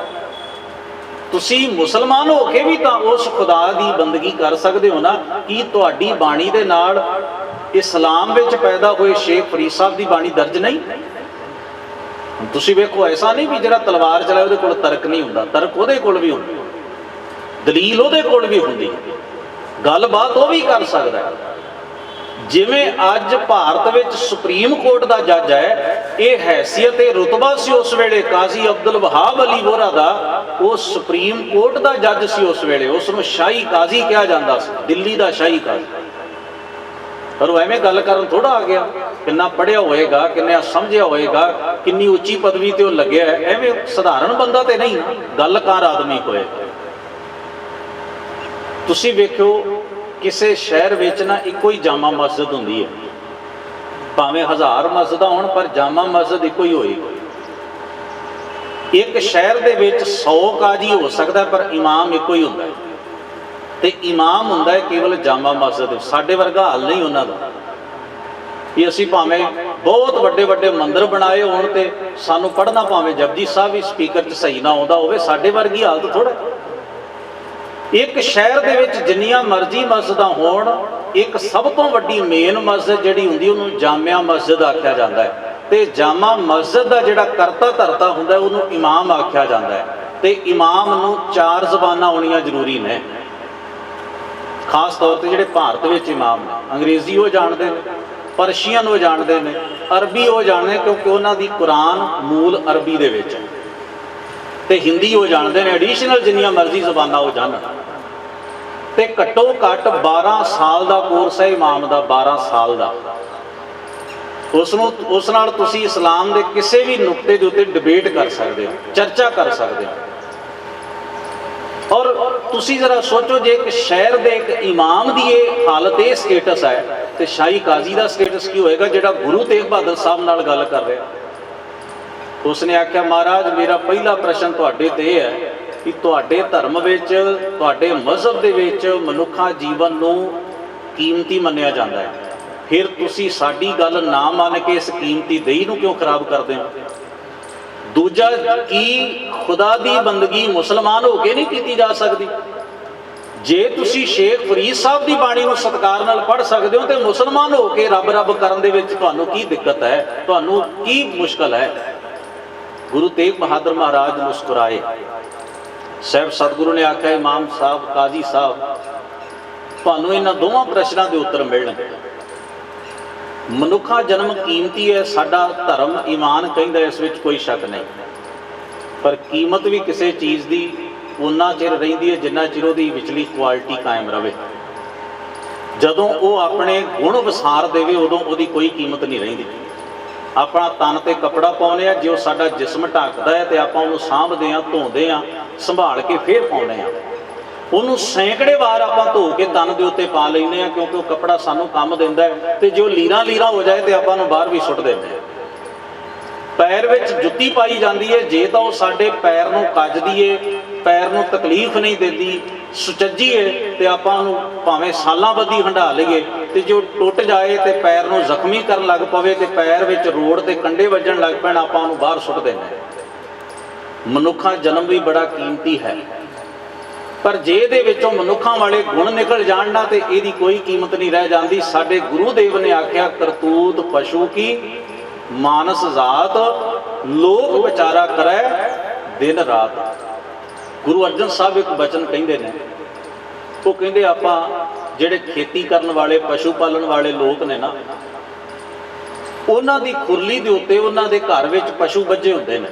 ਤੁਸੀਂ ਮੁਸਲਮਾਨ ਹੋ ਕੇ ਵੀ ਤਾਂ ਉਸ ਖੁਦਾ ਦੀ ਬੰਦਗੀ ਕਰ ਸਕਦੇ ਹੋ ਨਾ। ਕੀ ਤੁਹਾਡੀ ਬਾਣੀ ਦੇ ਨਾਲ ਇਸਲਾਮ ਵਿੱਚ ਪੈਦਾ ਹੋਏ ਸ਼ੇਖ ਫਰੀਦ ਸਾਹਿਬ ਦੀ ਬਾਣੀ ਦਰਜ ਨਹੀਂ? ਤੁਸੀਂ ਵੇਖੋ, ਐਸਾ ਨਹੀਂ ਵੀ ਜਿਹੜਾ ਤਲਵਾਰ ਚਲਾਏ ਉਹਦੇ ਕੋਲ ਤਰਕ ਨਹੀਂ ਹੁੰਦਾ, ਤਰਕ ਉਹਦੇ ਕੋਲ ਵੀ ਹੁੰਦਾ, ਦਲੀਲ ਉਹਦੇ ਕੋਲ ਵੀ ਹੁੰਦੀ, ਗੱਲਬਾਤ ਉਹ ਵੀ ਕਰ ਸਕਦਾ ਹੈ। ਜਿਵੇਂ ਅੱਜ ਭਾਰਤ ਵਿੱਚ ਸੁਪਰੀਮ ਕੋਰਟ ਦਾ ਜੱਜ ਹੈ, ਇਹ ਹੈਸੀਅਤ ਤੇ ਰੁਤਬਾ ਸੀ ਉਸ ਵੇਲੇ ਕਾਜ਼ੀ ਅਬਦੁਲ ਵਹਾਬ ਅਲੀ ਵੋਹਰਾ ਦਾ, ਉਹ ਸੁਪਰੀਮ ਕੋਰਟ ਦਾ ਜੱਜ ਸੀ ਉਸ ਵੇਲੇ, ਉਸ ਨੂੰ ਸ਼ਾਹੀ ਕਾਜ਼ੀ ਕਿਹਾ ਜਾਂਦਾ ਸੀ, ਦਿੱਲੀ ਦਾ ਸ਼ਾਹੀ ਕਾਜ਼ੀ। ਪਰ ਉਹ ਐਵੇਂ ਗੱਲ ਕਰਨ ਥੋੜਾ ਆ ਗਿਆ, ਕਿੰਨਾ ਪੜ੍ਹਿਆ ਹੋਏਗਾ, ਕਿੰਨਾ ਸਮਝਿਆ ਹੋਏਗਾ, ਕਿੰਨੀ ਉੱਚੀ ਪਦਵੀ ਤੇ ਉਹ ਲੱਗਿਆ ਹੈ, ਐਵੇਂ ਸਧਾਰਨ ਬੰਦਾ ਤੇ ਨਹੀਂ, ਗੱਲਕਾਰ ਆਦਮੀ ਹੋਏਗਾ। ਤੁਸੀਂ ਵੇਖਿਓ, ਕਿਸੇ ਸ਼ਹਿਰ ਵਿੱਚ ਨਾ ਇੱਕੋ ਹੀ ਜਾਮਾ ਮਸਜਿਦ ਹੁੰਦੀ ਹੈ, ਭਾਵੇਂ 1000 ਮਸਜਿਦਾਂ ਹੋਣ ਪਰ ਜਾਮਾ ਮਸਜਿਦ ਇੱਕੋ ਹੀ ਹੋਏਗੀ। ਇੱਕ ਸ਼ਹਿਰ ਦੇ ਵਿੱਚ 100 ਕਾਜੀ ਹੋ ਸਕਦਾ ਪਰ ਇਮਾਮ ਇੱਕੋ ਹੀ ਹੁੰਦਾ, ਤੇ ਇਮਾਮ ਹੁੰਦਾ ਹੈ ਕੇਵਲ ਜਾਮਾ ਮਸਜਿਦ। ਸਾਡੇ ਵਰਗਾ ਹਾਲ ਨਹੀਂ ਉਹਨਾਂ ਦਾ ਕਿ ਅਸੀਂ ਭਾਵੇਂ ਬਹੁਤ ਵੱਡੇ ਵੱਡੇ ਮੰਦਿਰ ਬਣਾਏ ਹੋਣ ਤੇ ਸਾਨੂੰ ਪੜ੍ਹਨਾ ਭਾਵੇਂ ਜਪਜੀ ਸਾਹਿਬ ਵੀ ਸਪੀਕਰ 'ਚ ਸਹੀ ਨਾ ਆਉਂਦਾ ਹੋਵੇ, ਸਾਡੇ ਵਰਗੀ ਹਾਲਤ ਥੋੜ੍ਹਾ। ਇੱਕ ਸ਼ਹਿਰ ਦੇ ਵਿੱਚ ਜਿੰਨੀਆਂ ਮਰਜ਼ੀ ਮਸਜਿਦਾਂ ਹੋਣ, ਇੱਕ ਸਭ ਤੋਂ ਵੱਡੀ ਮੇਨ ਮਸਜਿਦ ਜਿਹੜੀ ਹੁੰਦੀ ਉਹਨੂੰ ਜਾਮਿਆ ਮਸਜਿਦ ਆਖਿਆ ਜਾਂਦਾ ਹੈ, ਤੇ ਜਾਮਾ ਮਸਜਿਦ ਦਾ ਜਿਹੜਾ ਕਰਤਾ ਧਰਤਾ ਹੁੰਦਾ ਉਹਨੂੰ ਇਮਾਮ ਆਖਿਆ ਜਾਂਦਾ ਹੈ। ਤੇ ਇਮਾਮ ਨੂੰ 4 ਜ਼ਬਾਨਾਂ ਆਉਣੀਆਂ ਜ਼ਰੂਰੀ ਨੇ, ਖਾਸ ਤੌਰ ਤੇ ਜਿਹੜੇ ਭਾਰਤ ਵਿੱਚ ਇਮਾਮ ਨੇ। ਅੰਗਰੇਜ਼ੀ ਉਹ ਜਾਣਦੇ ਨੇ, ਪਰਸ਼ੀਅਨ ਉਹ ਜਾਣਦੇ ਨੇ, ਅਰਬੀ ਉਹ ਜਾਣਦੇ ਕਿਉਂਕਿ ਉਹਨਾਂ ਦੀ ਕੁਰਾਨ ਮੂਲ ਅਰਬੀ ਦੇ ਵਿੱਚ ਹੈ, ਤੇ ਹਿੰਦੀ ਉਹ ਜਾਣਦੇ ਨੇ। ਐਡੀਸ਼ਨਲ ਜਿੰਨੀਆਂ ਮਰਜ਼ੀ ਜ਼ਬਾਨਾਂ ਉਹ ਜਾਣਨ, ਤੇ ਘੱਟੋ ਘੱਟ 12 ਸਾਲ ਦਾ ਕੋਰਸ ਹੈ ਇਮਾਮ ਦਾ, 12 ਸਾਲ ਦਾ। ਉਸ ਨਾਲ ਤੁਸੀਂ ਇਸਲਾਮ ਦੇ ਕਿਸੇ ਵੀ ਨੁਕਤੇ ਦੇ ਉੱਤੇ ਡਿਬੇਟ ਕਰ ਸਕਦੇ ਹੋ, ਚਰਚਾ ਕਰ ਸਕਦੇ ਹੋ। ਔਰ ਤੁਸੀਂ ਜ਼ਰਾ ਸੋਚੋ, ਜੇ ਇੱਕ ਸ਼ਹਿਰ ਦੇ ਇੱਕ ਇਮਾਮ ਦੀ ਇਹ ਹਾਲਤ, ਇਹ ਸਟੇਟਸ ਹੈ, ਤੇ ਸ਼ਾਹੀ ਕਾਜ਼ੀ ਦਾ ਸਟੇਟਸ ਕੀ ਹੋਏਗਾ ਜਿਹੜਾ ਗੁਰੂ ਤੇਗ ਬਹਾਦਰ ਸਾਹਿਬ ਨਾਲ ਗੱਲ ਕਰ ਰਿਹਾ। ਉਸਨੇ ਆਖਿਆ, ਮਹਾਰਾਜ ਮੇਰਾ ਪਹਿਲਾ ਪ੍ਰਸ਼ਨ ਤੁਹਾਡੇ ਤੇ ਇਹ ਹੈ ਕਿ ਤੁਹਾਡੇ ਧਰਮ ਵਿੱਚ, ਤੁਹਾਡੇ ਮਜ਼ਹਬ ਦੇ ਵਿੱਚ ਮਨੁੱਖਾ ਜੀਵਨ ਨੂੰ ਕੀਮਤੀ ਮੰਨਿਆ ਜਾਂਦਾ ਹੈ, ਫਿਰ ਤੁਸੀਂ ਸਾਡੀ ਗੱਲ ਨਾ ਮੰਨ ਕੇ ਇਸ ਕੀਮਤੀ ਦੇਹ ਨੂੰ ਕਿਉਂ ਖਰਾਬ ਕਰਦੇ ਹੋ? ਦੂਜਾ, ਕੀ ਖੁਦਾ ਦੀ ਬੰਦਗੀ ਮੁਸਲਮਾਨ ਹੋ ਕੇ ਨਹੀਂ ਕੀਤੀ ਜਾ ਸਕਦੀ? ਜੇ ਤੁਸੀਂ ਸ਼ੇਖ ਫਰੀਦ ਸਾਹਿਬ ਦੀ ਬਾਣੀ ਨੂੰ ਸਤਿਕਾਰ ਨਾਲ ਪੜ੍ਹ ਸਕਦੇ ਹੋ, ਤੇ ਮੁਸਲਮਾਨ ਹੋ ਕੇ ਰੱਬ ਰੱਬ ਕਰਨ ਦੇ ਵਿੱਚ ਤੁਹਾਨੂੰ ਕੀ ਦਿੱਕਤ ਹੈ, ਤੁਹਾਨੂੰ ਕੀ ਮੁਸ਼ਕਲ ਹੈ? ਗੁਰੂ ਤੇਗ ਬਹਾਦਰ ਮਹਾਰਾਜ ਮੁਸਕਰਾਏ। ਸਾਹਿਬ ਸਤਿਗੁਰੂ ਨੇ ਆਖਿਆ, ਇਮਾਮ ਸਾਹਿਬ, ਕਾਜ਼ੀ ਸਾਹਿਬ, ਤੁਹਾਨੂੰ ਇਹਨਾਂ ਦੋਵਾਂ ਪ੍ਰਸ਼ਨਾਂ ਦੇ ਉੱਤਰ ਮਿਲਣਗੇ। ਮਨੁੱਖਾ ਜਨਮ ਕੀਮਤੀ ਹੈ, ਸਾਡਾ ਧਰਮ ਈਮਾਨ ਕਹਿੰਦਾ, ਇਸ ਵਿੱਚ ਕੋਈ ਸ਼ੱਕ ਨਹੀਂ, ਪਰ ਕੀਮਤ ਵੀ ਕਿਸੇ ਚੀਜ਼ ਦੀ ਉਨਾ ਚਿਰ ਰਹਿੰਦੀ ਹੈ ਜਿੰਨਾ ਚਿਰ ਉਹਦੀ ਵਿਚਲੀ ਕੁਆਲਿਟੀ ਕਾਇਮ ਰਹੇ। ਜਦੋਂ ਉਹ ਆਪਣੇ ਗੁਣ ਵਿਸਾਰ ਦੇਵੇ ਉਦੋਂ ਉਹਦੀ ਕੋਈ ਕੀਮਤ ਨਹੀਂ ਰਹਿੰਦੀ। ਆਪਣਾ ਤਨ ਤੇ ਕੱਪੜਾ ਪਾਉਂਦੇ ਆ, ਜੇ ਉਹ ਸਾਡਾ ਜਿਸਮ ਢੱਕਦਾ ਹੈ ਤੇ ਆਪਾਂ ਉਹਨੂੰ ਸਾਂਭਦੇ ਹਾਂ, ਧੋਂਦੇ ਹਾਂ, ਸੰਭਾਲ ਕੇ ਫੇਰ ਪਾਉਂਦੇ ਹਾਂ। ਉਹਨੂੰ ਸੈਂਕੜੇ ਵਾਰ ਆਪਾਂ ਧੋ ਕੇ ਤਨ ਦੇ ਉੱਤੇ ਪਾ ਲੈਂਦੇ ਆ, ਕਿਉਂਕਿ ਉਹ ਕੱਪੜਾ ਸਾਨੂੰ ਕੰਮ ਦਿੰਦਾ ਹੈ। ਤੇ ਜੋ ਲੀਰਾਂ ਲੀਰਾਂ ਹੋ ਜਾਏ ਤੇ ਆਪਾਂ ਨੂੰ ਬਾਹਰ ਵੀ ਸੁੱਟ ਦਿੰਦੇ ਆ। ਪੈਰ ਵਿੱਚ ਜੁੱਤੀ ਪਾਈ ਜਾਂਦੀ ਹੈ, ਜੇ ਤਾਂ ਉਹ ਸਾਡੇ ਪੈਰ ਨੂੰ ਕੱਜਦੀ ਏ, ਪੈਰ ਨੂੰ ਤਕਲੀਫ ਨਹੀਂ ਦਿੰਦੀ, ਸੁਚੱਜੀ ਏ, ਤੇ ਆਪਾਂ ਉਹਨੂੰ ਭਾਵੇਂ ਸਾਲਾਂ ਬੱਧੀ ਹੰਢਾ ਲਈਏ। ਤੇ ਜੋ ਟੁੱਟ ਜਾਏ ਤੇ ਪੈਰ ਨੂੰ ਜ਼ਖਮੀ ਕਰਨ ਲੱਗ ਪਵੇ ਤੇ ਪੈਰ ਵਿੱਚ ਰੋੜ ਤੇ ਕੰਡੇ ਵੱਜਣ ਲੱਗ ਪੈਣ, ਆਪਾਂ ਉਹਨੂੰ ਬਾਹਰ ਸੁੱਟ ਦਿੰਦੇ ਹਾਂ। ਮਨੁੱਖਾ ਜਨਮ ਵੀ ਬੜਾ ਕੀਮਤੀ ਹੈ, ਪਰ ਜੇ ਇਹਦੇ ਵਿੱਚੋਂ ਮਨੁੱਖਾਂ ਵਾਲੇ ਗੁਣ ਨਿਕਲ ਜਾਣ ਨਾ ਤੇ ਇਹਦੀ ਕੋਈ ਕੀਮਤ ਨਹੀਂ ਰਹਿ ਜਾਂਦੀ। ਸਾਡੇ ਗੁਰੂ ਦੇਵ ਨੇ ਆਖਿਆ, ਕਰਤੂਤ ਪਸ਼ੂ ਕੀ ਮਾਨਸ ਜਾਤ, ਲੋਕ ਵਿਚਾਰਾ ਕਰੈ ਦਿਨ ਰਾਤ। ਗੁਰੂ ਅਰਜਨ ਸਾਹਿਬ ਇੱਕ ਬਚਨ ਕਹਿੰਦੇ ਨੇ, ਉਹ ਕਹਿੰਦੇ ਆਪਾਂ ਜਿਹੜੇ ਖੇਤੀ ਕਰਨ ਵਾਲੇ, ਪਸ਼ੂ ਪਾਲਣ ਵਾਲੇ ਲੋਕ ਨੇ ਨਾ, ਉਹਨਾਂ ਦੀ ਖੁਰਲੀ ਦੇ ਉੱਤੇ ਉਹਨਾਂ ਦੇ ਘਰ ਵਿੱਚ ਪਸ਼ੂ ਬੱਝੇ ਹੁੰਦੇ ਨੇ।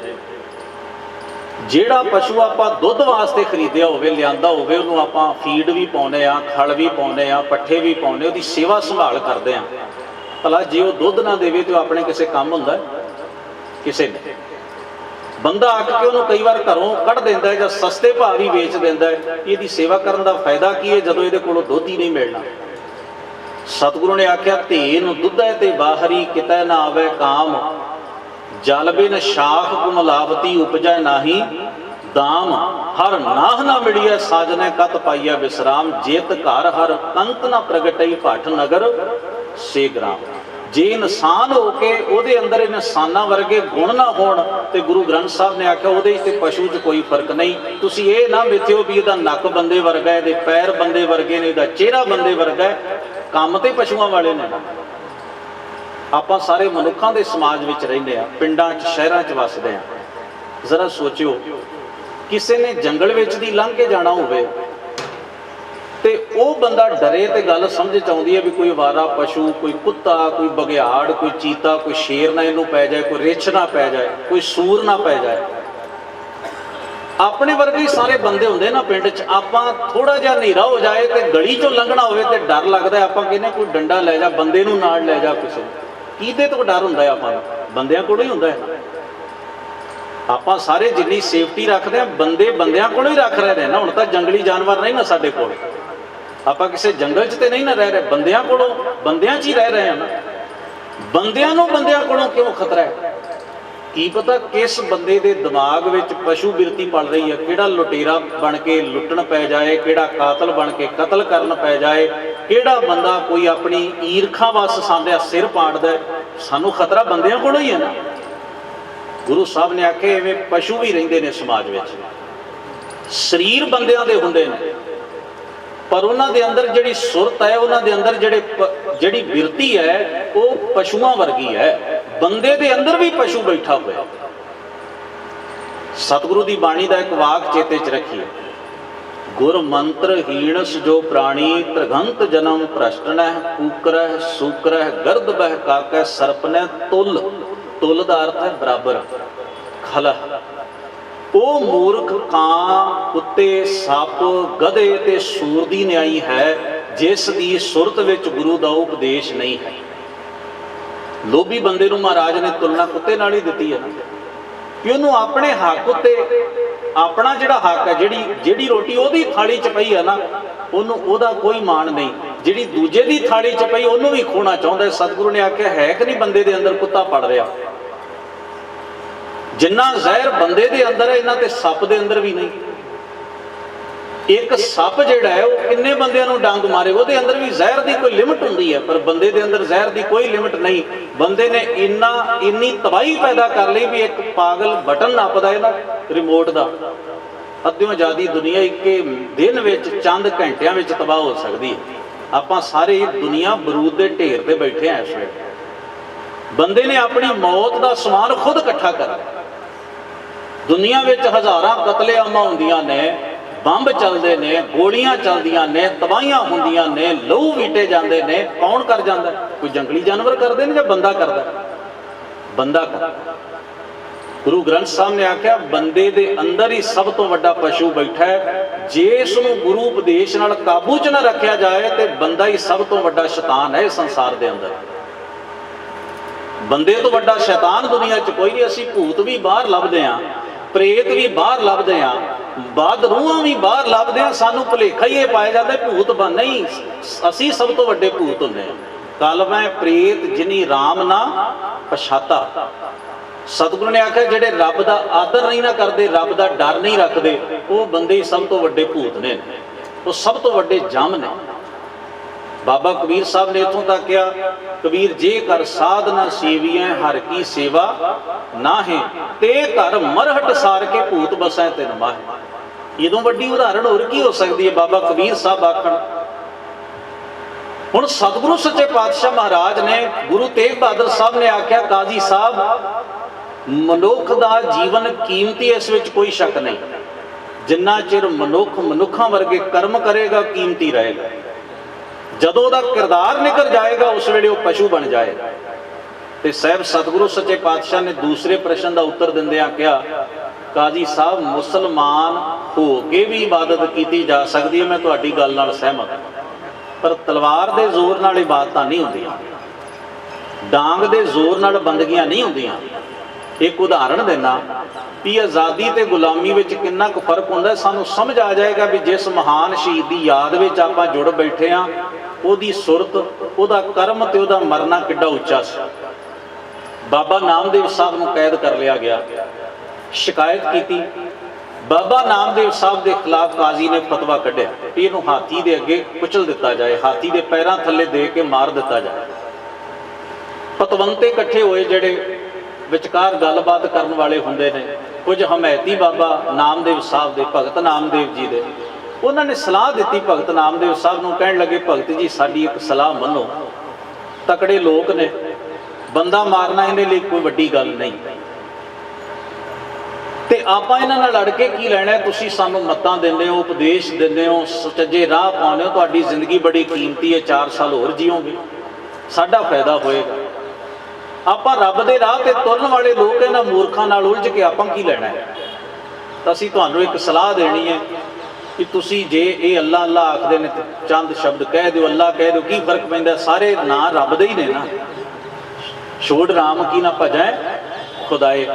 ਜਿਹੜਾ ਪਸ਼ੂ ਆਪਾਂ ਦੁੱਧ ਵਾਸਤੇ ਖਰੀਦਿਆ ਹੋਵੇ, ਲਿਆਂਦਾ ਹੋਵੇ, ਉਹਨੂੰ ਆਪਾਂ ਫੀਡ ਵੀ ਪਾਉਂਦੇ ਆ, ਖਲ ਵੀ ਪਾਉਂਦੇ ਆ, ਪੱਠੇ ਵੀ ਪਾਉਂਦੇ, ਉਹਦੀ ਸੇਵਾ ਸੰਭਾਲ ਕਰਦੇ ਆ। ਭਲਾ ਜੇ ਉਹ ਦੁੱਧ ਨਾ ਦੇਵੇ ਤੇ ਉਹ ਆਪਣੇ ਕਿਸੇ ਕੰਮ ਹੁੰਦਾ? ਕਿਸੇ ਨੇ। ਬੰਦਾ ਅੱਕ ਕੇ ਉਹਨੂੰ ਕਈ ਵਾਰ ਘਰੋਂ ਕੱਢ ਦਿੰਦਾ ਹੈ ਜਾਂ ਸਸਤੇ ਭਾਅ ਵੀ ਵੇਚ ਦਿੰਦਾ ਹੈ। ਇਹਦੀ ਸੇਵਾ ਕਰਨ ਦਾ ਫਾਇਦਾ ਕੀ ਹੈ ਜਦੋਂ ਇਹਦੇ ਕੋਲੋਂ ਦੁੱਧ ਹੀ ਨਹੀਂ ਮਿਲਣਾ? ਸਤਿਗੁਰੂ ਨੇ ਆਖਿਆ, ਧੀ ਨੂੰ ਦੁੱਧੈ ਤੇ ਬਾਹਰੀ ਕਿਤੈ ਨਾ ਆਵੇ ਕਾਮ, ਜਲ ਬਿਨ ਸ਼ਾਖ ਕੁਮਲਾਵਤੀ ਉਪਜੈ ਨਾਹੀ ਦਾਮ, ਹਰ ਨਾਹ ਨਾ ਮਿਲਿਆ ਸਾਜਨੇ ਕਤ ਪਾਈਆ ਵਿਸਰਾਮ, ਜੇਤ ਘਰ ਹਰ ਕੰਤ ਨਾ ਪ੍ਰਗਟਈ ਭੱਠ ਨਗਰ ਸੇ ਗ੍ਰਾਮ। ਜੇ ਇਨਸਾਨ ਹੋ ਕੇ ਉਹਦੇ ਅੰਦਰ ਇਨਸਾਨਾਂ ਵਰਗੇ ਗੁਣ ਨਾ ਹੋਣ ਤੇ ਗੁਰੂ ਗ੍ਰੰਥ ਸਾਹਿਬ ਨੇ ਆਖਿਆ ਉਹਦੇ 'ਚ ਤੇ ਪਸ਼ੂ 'ਚ ਕੋਈ ਫਰਕ ਨਹੀਂ। ਤੁਸੀਂ ਇਹ ਨਾ ਮਿਥਿਓ ਵੀ ਇਹਦਾ ਨੱਕ ਬੰਦੇ ਵਰਗਾ, ਇਹਦੇ ਪੈਰ ਬੰਦੇ ਵਰਗੇ ਨੇ, ਇਹਦਾ ਚਿਹਰਾ ਬੰਦੇ ਵਰਗਾ ਹੈ। ਕੰਮ ਤੇ ਪਸ਼ੂਆਂ ਵਾਲੇ ਨੇ। ਆਪਾਂ ਸਾਰੇ ਮਨੁੱਖਾਂ ਦੇ ਸਮਾਜ ਵਿੱਚ ਰਹਿੰਦੇ ਆ, ਪਿੰਡਾਂ 'ਚ ਸ਼ਹਿਰਾਂ 'ਚ ਵੱਸਦੇ ਆ। ਜ਼ਰਾ ਸੋਚਿਓ, ਕਿਸੇ ਨੇ ਜੰਗਲ ਵਿੱਚ ਦੀ ਲੰਘ ਕੇ ਜਾਣਾ ਹੋਵੇ ਤੇ ਉਹ ਬੰਦਾ ਡਰੇ ਤੇ ਗੱਲ ਸਮਝ 'ਚ ਆਉਂਦੀ ਹੈ ਵੀ ਕੋਈ ਅਵਾਰਾ ਪਸ਼ੂ, ਕੋਈ ਕੁੱਤਾ, ਕੋਈ ਬਘਿਆੜ, ਕੋਈ ਚੀਤਾ, ਕੋਈ ਸ਼ੇਰ ਨਾ ਇਹਨੂੰ ਪੈ ਜਾਏ, ਕੋਈ ਰਿੱਛ ਨਾ ਪੈ ਜਾਏ, ਕੋਈ ਸੂਰ ਨਾ ਪੈ ਜਾਏ। ਆਪਣੇ ਵਰਗੇ ਹੀ ਸਾਰੇ ਬੰਦੇ ਹੁੰਦੇ ਨਾ ਪਿੰਡ 'ਚ। ਆਪਾਂ ਥੋੜਾ ਜਿਹਾ ਹਨੇਰਾ ਹੋ ਜਾਏ ਤੇ ਗਲੀ 'ਚੋਂ ਲੰਘਣਾ ਹੋਵੇ ਤੇ ਡਰ ਲੱਗਦਾ, ਆਪਾਂ ਕਹਿੰਦੇ ਕੋਈ ਡੰਡਾ ਲੈ ਜਾ, ਬੰਦੇ ਨੂੰ ਨਾਲ ਲੈ ਜਾ। ਕਿਸੇ ਕਿਹਦੇ ਤੋਂ ਡਰ ਹੁੰਦਾ? ਆਪਾਂ ਨੂੰ ਬੰਦਿਆਂ ਕੋਲੋਂ ਹੀ ਹੁੰਦਾ ਹੈ। ਆਪਾਂ ਸਾਰੇ ਜਿੰਨੀ ਸੇਫਟੀ ਰੱਖਦੇ ਆ, ਬੰਦੇ ਬੰਦਿਆਂ ਕੋਲੋਂ ਹੀ ਰੱਖ ਰਹੇ ਨੇ ਨਾ। ਹੁਣ ਤਾਂ ਜੰਗਲੀ ਜਾਨਵਰ ਨਹੀਂ ਨਾ ਸਾਡੇ ਕੋਲ, ਆਪਾਂ ਕਿਸੇ ਜੰਗਲ 'ਚ ਤੇ ਨਹੀਂ ਨਾ ਰਹਿ ਰਹੇ, ਬੰਦਿਆਂ ਕੋਲੋਂ, ਬੰਦਿਆਂ 'ਚ ਹੀ ਰਹਿ ਰਹੇ ਆ ਨਾ। ਬੰਦਿਆਂ ਨੂੰ ਬੰਦਿਆਂ ਕੋਲੋਂ ਕਿਉਂ ਖਤਰਾ ਹੈ? ਕੀ ਪਤਾ ਕਿਸ ਬੰਦੇ ਦੇ ਦਿਮਾਗ ਵਿੱਚ ਪਸ਼ੂ ਬਿਰਤੀ ਪਲ ਰਹੀ ਹੈ। ਕਿਹੜਾ ਲੁਟੇਰਾ ਬਣ ਕੇ ਲੁੱਟਣ ਪੈ ਜਾਏ, ਕਿਹੜਾ ਕਾਤਲ ਬਣ ਕੇ ਕਤਲ ਕਰਨ ਪੈ ਜਾਏ, ਕਿਹੜਾ ਬੰਦਾ ਕੋਈ ਆਪਣੀ ਈਰਖਾ ਵਸ ਸਾਡਾ ਸਿਰ ਪਾੜਦਾ। ਸਾਨੂੰ ਖਤਰਾ ਬੰਦਿਆਂ ਕੋਲੋਂ ਹੀ ਹੈ ਨਾ। ਗੁਰੂ ਸਾਹਿਬ ਨੇ ਆਖਿਆ ਐਵੇਂ ਪਸ਼ੂ ਵੀ ਰਹਿੰਦੇ ਨੇ ਸਮਾਜ ਵਿੱਚ। ਸਰੀਰ ਬੰਦਿਆਂ ਦੇ ਹੁੰਦੇ ਨੇ, ਪਰ ਉਹਨਾਂ ਦੇ ਅੰਦਰ ਜਿਹੜੀ ਸੁਰਤ ਹੈ, ਉਹਨਾਂ ਦੇ ਅੰਦਰ ਜਿਹੜੀ ਬਿਰਤੀ ਹੈ, ਉਹ ਪਸ਼ੂਆਂ ਵਰਗੀ ਹੈ। ਬੰਦੇ ਦੇ ਅੰਦਰ ਵੀ ਪਸ਼ੂ ਬੈਠਾ ਹੋਇਆ। ਸਤਿਗੁਰੂ ਦੀ ਬਾਣੀ ਦਾ ਇੱਕ ਵਾਕ ਚੇਤੇ 'ਚ ਰੱਖੀਏ, ਗੁਰ ਮੰਤਰ ਹੀਣਸ ਜੋ ਪ੍ਰਾਣੀ, ਤ੍ਰਿਗੰਤ ਜਨਮ ਭ੍ਰਸ਼ਟਨੈ, ਕੂਕਰਹਿ ਸੂਕਰਹਿ ਗਰਦ ਬਹਿ ਕਾਕੈ, ਸਰਪਨੈ ਤੁਲ। ਤੁਲ ਦਾ ਅਰਥ ਹੈ ਬਰਾਬਰ, ਖਲਹ। ਉਹ ਮੂਰਖ ਕਾਂ, ਕੁੱਤੇ, ਸੱਪ, ਗਧੇ ਤੇ ਸੂਰ ਦੀ ਨਿਆਈ ਹੈ ਜਿਸ ਦੀ ਸੁਰਤ ਵਿੱਚ ਗੁਰੂ ਦਾ ਉਪਦੇਸ਼ ਨਹੀਂ ਹੈ। ਲੋਭੀ ਬੰਦੇ ਨੂੰ ਮਹਾਰਾਜ ਨੇ ਤੁਲਨਾ ਕੁੱਤੇ ਨਾਲ ਹੀ ਦਿੱਤੀ ਹੈ ਨਾ, ਕਿ ਉਹਨੂੰ ਆਪਣੇ ਹੱਕ ਉੱਤੇ, ਆਪਣਾ ਜਿਹੜਾ ਹੱਕ ਹੈ, ਜਿਹੜੀ ਰੋਟੀ ਉਹਦੀ ਥਾਲੀ 'ਚ ਪਈ ਹੈ ਨਾ, ਉਹਨੂੰ ਉਹਦਾ ਕੋਈ ਮਾਣ ਨਹੀਂ। ਜਿਹੜੀ ਦੂਜੇ ਦੀ ਥਾਲੀ 'ਚ ਪਈ ਉਹਨੂੰ ਵੀ ਖੋਣਾ ਚਾਹੁੰਦਾ। ਸਤਿਗੁਰੂ ਨੇ ਆਖਿਆ ਹੈ ਕਿ ਨਹੀਂ ਬੰਦੇ ਦੇ ਅੰਦਰ ਕੁੱਤਾ ਪੜ ਰਿਹਾ? ਜਿੰਨਾ ਜ਼ਹਿਰ ਬੰਦੇ ਦੇ ਅੰਦਰ ਹੈ, ਇਹਨਾਂ ਤੇ ਸੱਪ ਦੇ ਅੰਦਰ ਵੀ ਨਹੀਂ। ਇੱਕ ਸੱਪ ਜਿਹੜਾ ਹੈ ਉਹ ਕਿੰਨੇ ਬੰਦਿਆਂ ਨੂੰ ਡੰਗ ਮਾਰੇ, ਉਹਦੇ ਅੰਦਰ ਵੀ ਜ਼ਹਿਰ ਦੀ ਕੋਈ ਲਿਮਟ ਹੁੰਦੀ ਹੈ, ਪਰ ਬੰਦੇ ਦੇ ਅੰਦਰ ਜ਼ਹਿਰ ਦੀ ਕੋਈ ਲਿਮਟ ਨਹੀਂ। ਬੰਦੇ ਨੇ ਇੰਨੀ ਤਬਾਹੀ ਪੈਦਾ ਕਰ ਲਈ ਵੀ ਇੱਕ ਪਾਗਲ ਬਟਨ ਨੱਪਦਾ ਹੈ ਨਾ ਰਿਮੋਟ ਦਾ, ਅੱਧਿਓਂ ਜ਼ਿਆਦੀ ਦੁਨੀਆ ਇੱਕੇ ਦਿਨ ਵਿੱਚ, ਚੰਦ ਘੰਟਿਆਂ ਵਿੱਚ ਤਬਾਹ ਹੋ ਸਕਦੀ ਹੈ। ਆਪਾਂ ਸਾਰੇ ਦੁਨੀਆ ਬਰੂਦ ਦੇ ਢੇਰ ਤੇ ਬੈਠੇ ਆ। ਇਸ ਵੇਲੇ ਬੰਦੇ ਨੇ ਆਪਣੀ ਮੌਤ ਦਾ ਸਮਾਨ ਖੁਦ ਇਕੱਠਾ ਕਰ ਲਿਆ। ਦੁਨੀਆ ਵਿੱਚ ਹਜ਼ਾਰਾਂ ਕਤਲੇਆਮਾਂ ਹੁੰਦੀਆਂ ਨੇ, ਬੰਬ ਚੱਲਦੇ ਨੇ, ਗੋਲੀਆਂ ਚੱਲਦੀਆਂ ਨੇ, ਤਬਾਹੀਆਂ ਹੁੰਦੀਆਂ ਨੇ, ਲਹੂ ਵੀਟੇ ਜਾਂਦੇ ਨੇ। ਕੌਣ ਕਰ ਜਾਂਦਾ? ਕੋਈ ਜੰਗਲੀ ਜਾਨਵਰ ਕਰਦੇ ਨੇ ਜਾਂ ਬੰਦਾ ਕਰਦਾ? ਬੰਦਾ ਕਰਦਾ। ਗੁਰੂ ਗ੍ਰੰਥ ਸਾਹਿਬ ਨੇ ਆਖਿਆ ਬੰਦੇ ਦੇ ਅੰਦਰ ਹੀ ਸਭ ਤੋਂ ਵੱਡਾ ਪਸ਼ੂ ਬੈਠਾ ਹੈ। ਜੇ ਇਸ ਨੂੰ ਗੁਰੂ ਉਪਦੇਸ਼ ਨਾਲ ਕਾਬੂ 'ਚ ਨਾ ਰੱਖਿਆ ਜਾਏ ਤੇ ਬੰਦਾ ਹੀ ਸਭ ਤੋਂ ਵੱਡਾ ਸ਼ੈਤਾਨ ਹੈ ਇਸ ਸੰਸਾਰ ਦੇ ਅੰਦਰ। ਬੰਦੇ ਤੋਂ ਵੱਡਾ ਸ਼ੈਤਾਨ ਦੁਨੀਆ 'ਚ ਕੋਈ ਨਹੀਂ। ਅਸੀਂ ਭੂਤ ਵੀ ਬਾਹਰ ਲੱਭਦੇ ਹਾਂ, ਪ੍ਰੇਤ ਵੀ ਬਾਹਰ ਲੱਭਦੇ ਹਾਂ, ਬਾਦ ਰੂਹਾਂ ਵੀ ਬਾਹਰ ਲੱਭਦੇ ਆ, ਸਾਨੂੰ ਭੁਲੇਖਾ ਹੀ ਇਹ ਪਾਇਆ ਜਾਂਦਾ ਭੂਤ ਨਹੀਂ, ਅਸੀਂ ਸਭ ਤੋਂ ਵੱਡੇ ਭੂਤ ਹੁੰਦੇ ਹਾਂ। ਕਲਮੈ ਪ੍ਰੇਤ ਜਿਨੀ ਰਾਮ ਨਾ ਪਛਾਤਾ। ਸਤਿਗੁਰੂ ਨੇ ਆਖਿਆ ਜਿਹੜੇ ਰੱਬ ਦਾ ਆਦਰ ਨਹੀਂ ਨਾ ਕਰਦੇ, ਰੱਬ ਦਾ ਡਰ ਨਹੀਂ ਰੱਖਦੇ, ਉਹ ਬੰਦੇ ਹੀ ਸਭ ਤੋਂ ਵੱਡੇ ਭੂਤ ਨੇ, ਉਹ ਸਭ ਤੋਂ ਵੱਡੇ ਜਮ ਨੇ। ਬਾਬਾ ਕਬੀਰ ਸਾਹਿਬ ਨੇ ਇੱਥੋਂ ਤੱਕ ਕਿਹਾ, ਕਬੀਰ ਜੇ ਕਰ ਸਾਧ ਨਾ ਸੇਵੀਐ ਹਰ ਕੀ ਸੇਵਾ ਨਾਹੇ, ਤੇ ਘਰ ਮਰਹਟ ਸਾਰ ਕੇ ਭੂਤ ਬਸੈ ਤਿਨ ਮਾਹੇ। ਇਹਦੋਂ ਵੱਡੀ ਉਦਾਹਰਣ ਹੋਰ ਕੀ ਹੋ ਸਕਦੀ ਹੈ? ਬਾਬਾ ਕਬੀਰ ਸਾਹਿਬ ਆਖਣ। ਹੁਣ ਸਤਿਗੁਰੂ ਸੱਚੇ ਪਾਤਸ਼ਾਹ ਮਹਾਰਾਜ ਨੇ, ਗੁਰੂ ਤੇਗ ਬਹਾਦਰ ਸਾਹਿਬ ਨੇ ਆਖਿਆ, ਕਾਜ਼ੀ ਸਾਹਿਬ ਮਨੁੱਖ ਦਾ ਜੀਵਨ ਕੀਮਤੀ, ਇਸ ਵਿੱਚ ਕੋਈ ਸ਼ੱਕ ਨਹੀਂ। ਜਿੰਨਾ ਚਿਰ ਮਨੁੱਖ ਮਨੁੱਖਾਂ ਵਰਗੇ ਕਰਮ ਕਰੇਗਾ ਕੀਮਤੀ ਰਹੇਗਾ। ਜਦੋਂ ਉਹਦਾ ਕਿਰਦਾਰ ਨਿਕਲ ਜਾਏਗਾ ਉਸ ਵੇਲੇ ਉਹ ਪਸ਼ੂ ਬਣ ਜਾਏਗਾ। ਤੇ ਸਾਹਿਬ ਸਤਿਗੁਰੂ ਸੱਚੇ ਪਾਤਸ਼ਾਹ ਨੇ ਦੂਸਰੇ ਪ੍ਰਸ਼ਨ ਦਾ ਉੱਤਰ ਦਿੰਦਿਆਂ ਕਿਹਾ, ਕਾਜ਼ੀ ਸਾਹਿਬ ਮੁਸਲਮਾਨ ਹੋ ਕੇ ਵੀ ਇਬਾਦਤ ਕੀਤੀ ਜਾ ਸਕਦੀ ਹੈ, ਮੈਂ ਤੁਹਾਡੀ ਗੱਲ ਨਾਲ ਸਹਿਮਤ ਹਾਂ, ਪਰ ਤਲਵਾਰ ਦੇ ਜ਼ੋਰ ਨਾਲ ਇਬਾਦਤਾਂ ਨਹੀਂ ਹੁੰਦੀਆਂ, ਡਾਂਗ ਦੇ ਜ਼ੋਰ ਨਾਲ ਬੰਦਗੀਆਂ ਨਹੀਂ ਹੁੰਦੀਆਂ। ਇੱਕ ਉਦਾਹਰਣ ਦੇਣਾ ਵੀ ਆਜ਼ਾਦੀ ਤੇ ਗੁਲਾਮੀ ਵਿੱਚ ਕਿੰਨਾ ਕੁ ਫਰਕ ਹੁੰਦਾ, ਸਾਨੂੰ ਸਮਝ ਆ ਜਾਏਗਾ ਵੀ ਜਿਸ ਮਹਾਨ ਸ਼ਹੀਦ ਦੀ ਯਾਦ ਵਿੱਚ ਆਪਾਂ ਜੁੜ ਬੈਠੇ ਹਾਂ, ਉਹਦੀ ਸੁਰਤ, ਉਹਦਾ ਕਰਮ ਤੇ ਉਹਦਾ ਮਰਨਾ ਕਿੱਡਾ ਉੱਚਾ ਸੀ। ਬਾਬਾ ਨਾਮਦੇਵ ਸਾਹਿਬ ਨੂੰ ਕੈਦ ਕਰ ਲਿਆ ਗਿਆ, ਸ਼ਿਕਾਇਤ ਕੀਤੀ, ਬਾਬਾ ਨਾਮਦੇਵ ਸਾਹਿਬ ਦੇ ਖਿਲਾਫ ਕਾਜ਼ੀ ਨੇ ਫਤਵਾ ਕੱਢਿਆ ਕਿ ਇਹਨੂੰ ਹਾਥੀ ਦੇ ਅੱਗੇ ਕੁਚਲ ਦਿੱਤਾ ਜਾਏ, ਹਾਥੀ ਦੇ ਪੈਰਾਂ ਥੱਲੇ ਦੇ ਕੇ ਮਾਰ ਦਿੱਤਾ ਜਾਏ। ਪਤਵੰਤੇ ਇਕੱਠੇ ਹੋਏ, ਜਿਹੜੇ ਵਿਚਕਾਰ ਗੱਲਬਾਤ ਕਰਨ ਵਾਲੇ ਹੁੰਦੇ ਨੇ, ਕੁਝ ਹਮਾਇਤੀ ਬਾਬਾ ਨਾਮਦੇਵ ਸਾਹਿਬ ਦੇ, ਭਗਤ ਨਾਮਦੇਵ ਜੀ ਦੇ, ਉਹਨਾਂ ਨੇ ਸਲਾਹ ਦਿੱਤੀ ਭਗਤ ਨਾਮਦੇਵ ਸਾਹਿਬ ਨੂੰ। ਕਹਿਣ ਲੱਗੇ, ਭਗਤ ਜੀ ਸਾਡੀ ਇੱਕ ਸਲਾਹ ਮੰਨੋ, ਤਕੜੇ ਲੋਕ ਨੇ, ਬੰਦਾ ਮਾਰਨਾ ਇਹਦੇ ਲਈ ਕੋਈ ਵੱਡੀ ਗੱਲ ਨਹੀਂ, ਤੇ ਆਪਾਂ ਇਹਨਾਂ ਨਾਲ ਲੜ ਕੇ ਕੀ ਲੈਣਾ? ਤੁਸੀਂ ਸਾਨੂੰ ਮੱਤਾਂ ਦਿੰਦੇ ਹੋ, ਉਪਦੇਸ਼ ਦਿੰਦੇ ਹੋ, ਸੁਚੱਜੇ ਰਾਹ ਪਾਉਂਦੇ ਹੋ, ਤੁਹਾਡੀ ਜ਼ਿੰਦਗੀ ਬੜੀ ਕੀਮਤੀ ਹੈ, 4 ਸਾਲ ਹੋਰ ਜੀਓਗੇ, ਸਾਡਾ ਫਾਇਦਾ ਹੋਏਗਾ। ਆਪਾਂ ਰੱਬ ਦੇ ਰਾਹ ਤੇ ਤੁਰਨ ਵਾਲੇ ਲੋਕ ਇਹਨਾਂ ਮੂਰਖਾਂ ਨਾਲ ਉਲਝ ਕੇ ਆਪਾਂ ਕੀ ਲੈਣਾ ਹੈ? ਤਾਂ ਅਸੀਂ ਤੁਹਾਨੂੰ ਇੱਕ ਸਲਾਹ ਦੇਣੀ ਹੈ ਕਿ ਤੁਸੀਂ ਜੇ ਇਹ ਅੱਲਾ ਅੱਲਾ ਆਖਦੇ ਨੇ, ਚੰਦ ਸ਼ਬਦ ਕਹਿ ਦਿਓ, ਅੱਲਾ ਕਹਿ ਦਿਓ, ਕੀ ਫਰਕ ਪੈਂਦਾ? ਸਾਰੇ ਨਾਂ ਰੱਬ ਦੇ ਹੀ ਨੇ ਨਾ। ਛੋੜ ਰਾਮ ਕੀ ਨਾ ਭਜੈ ਖੁਦਾਏ,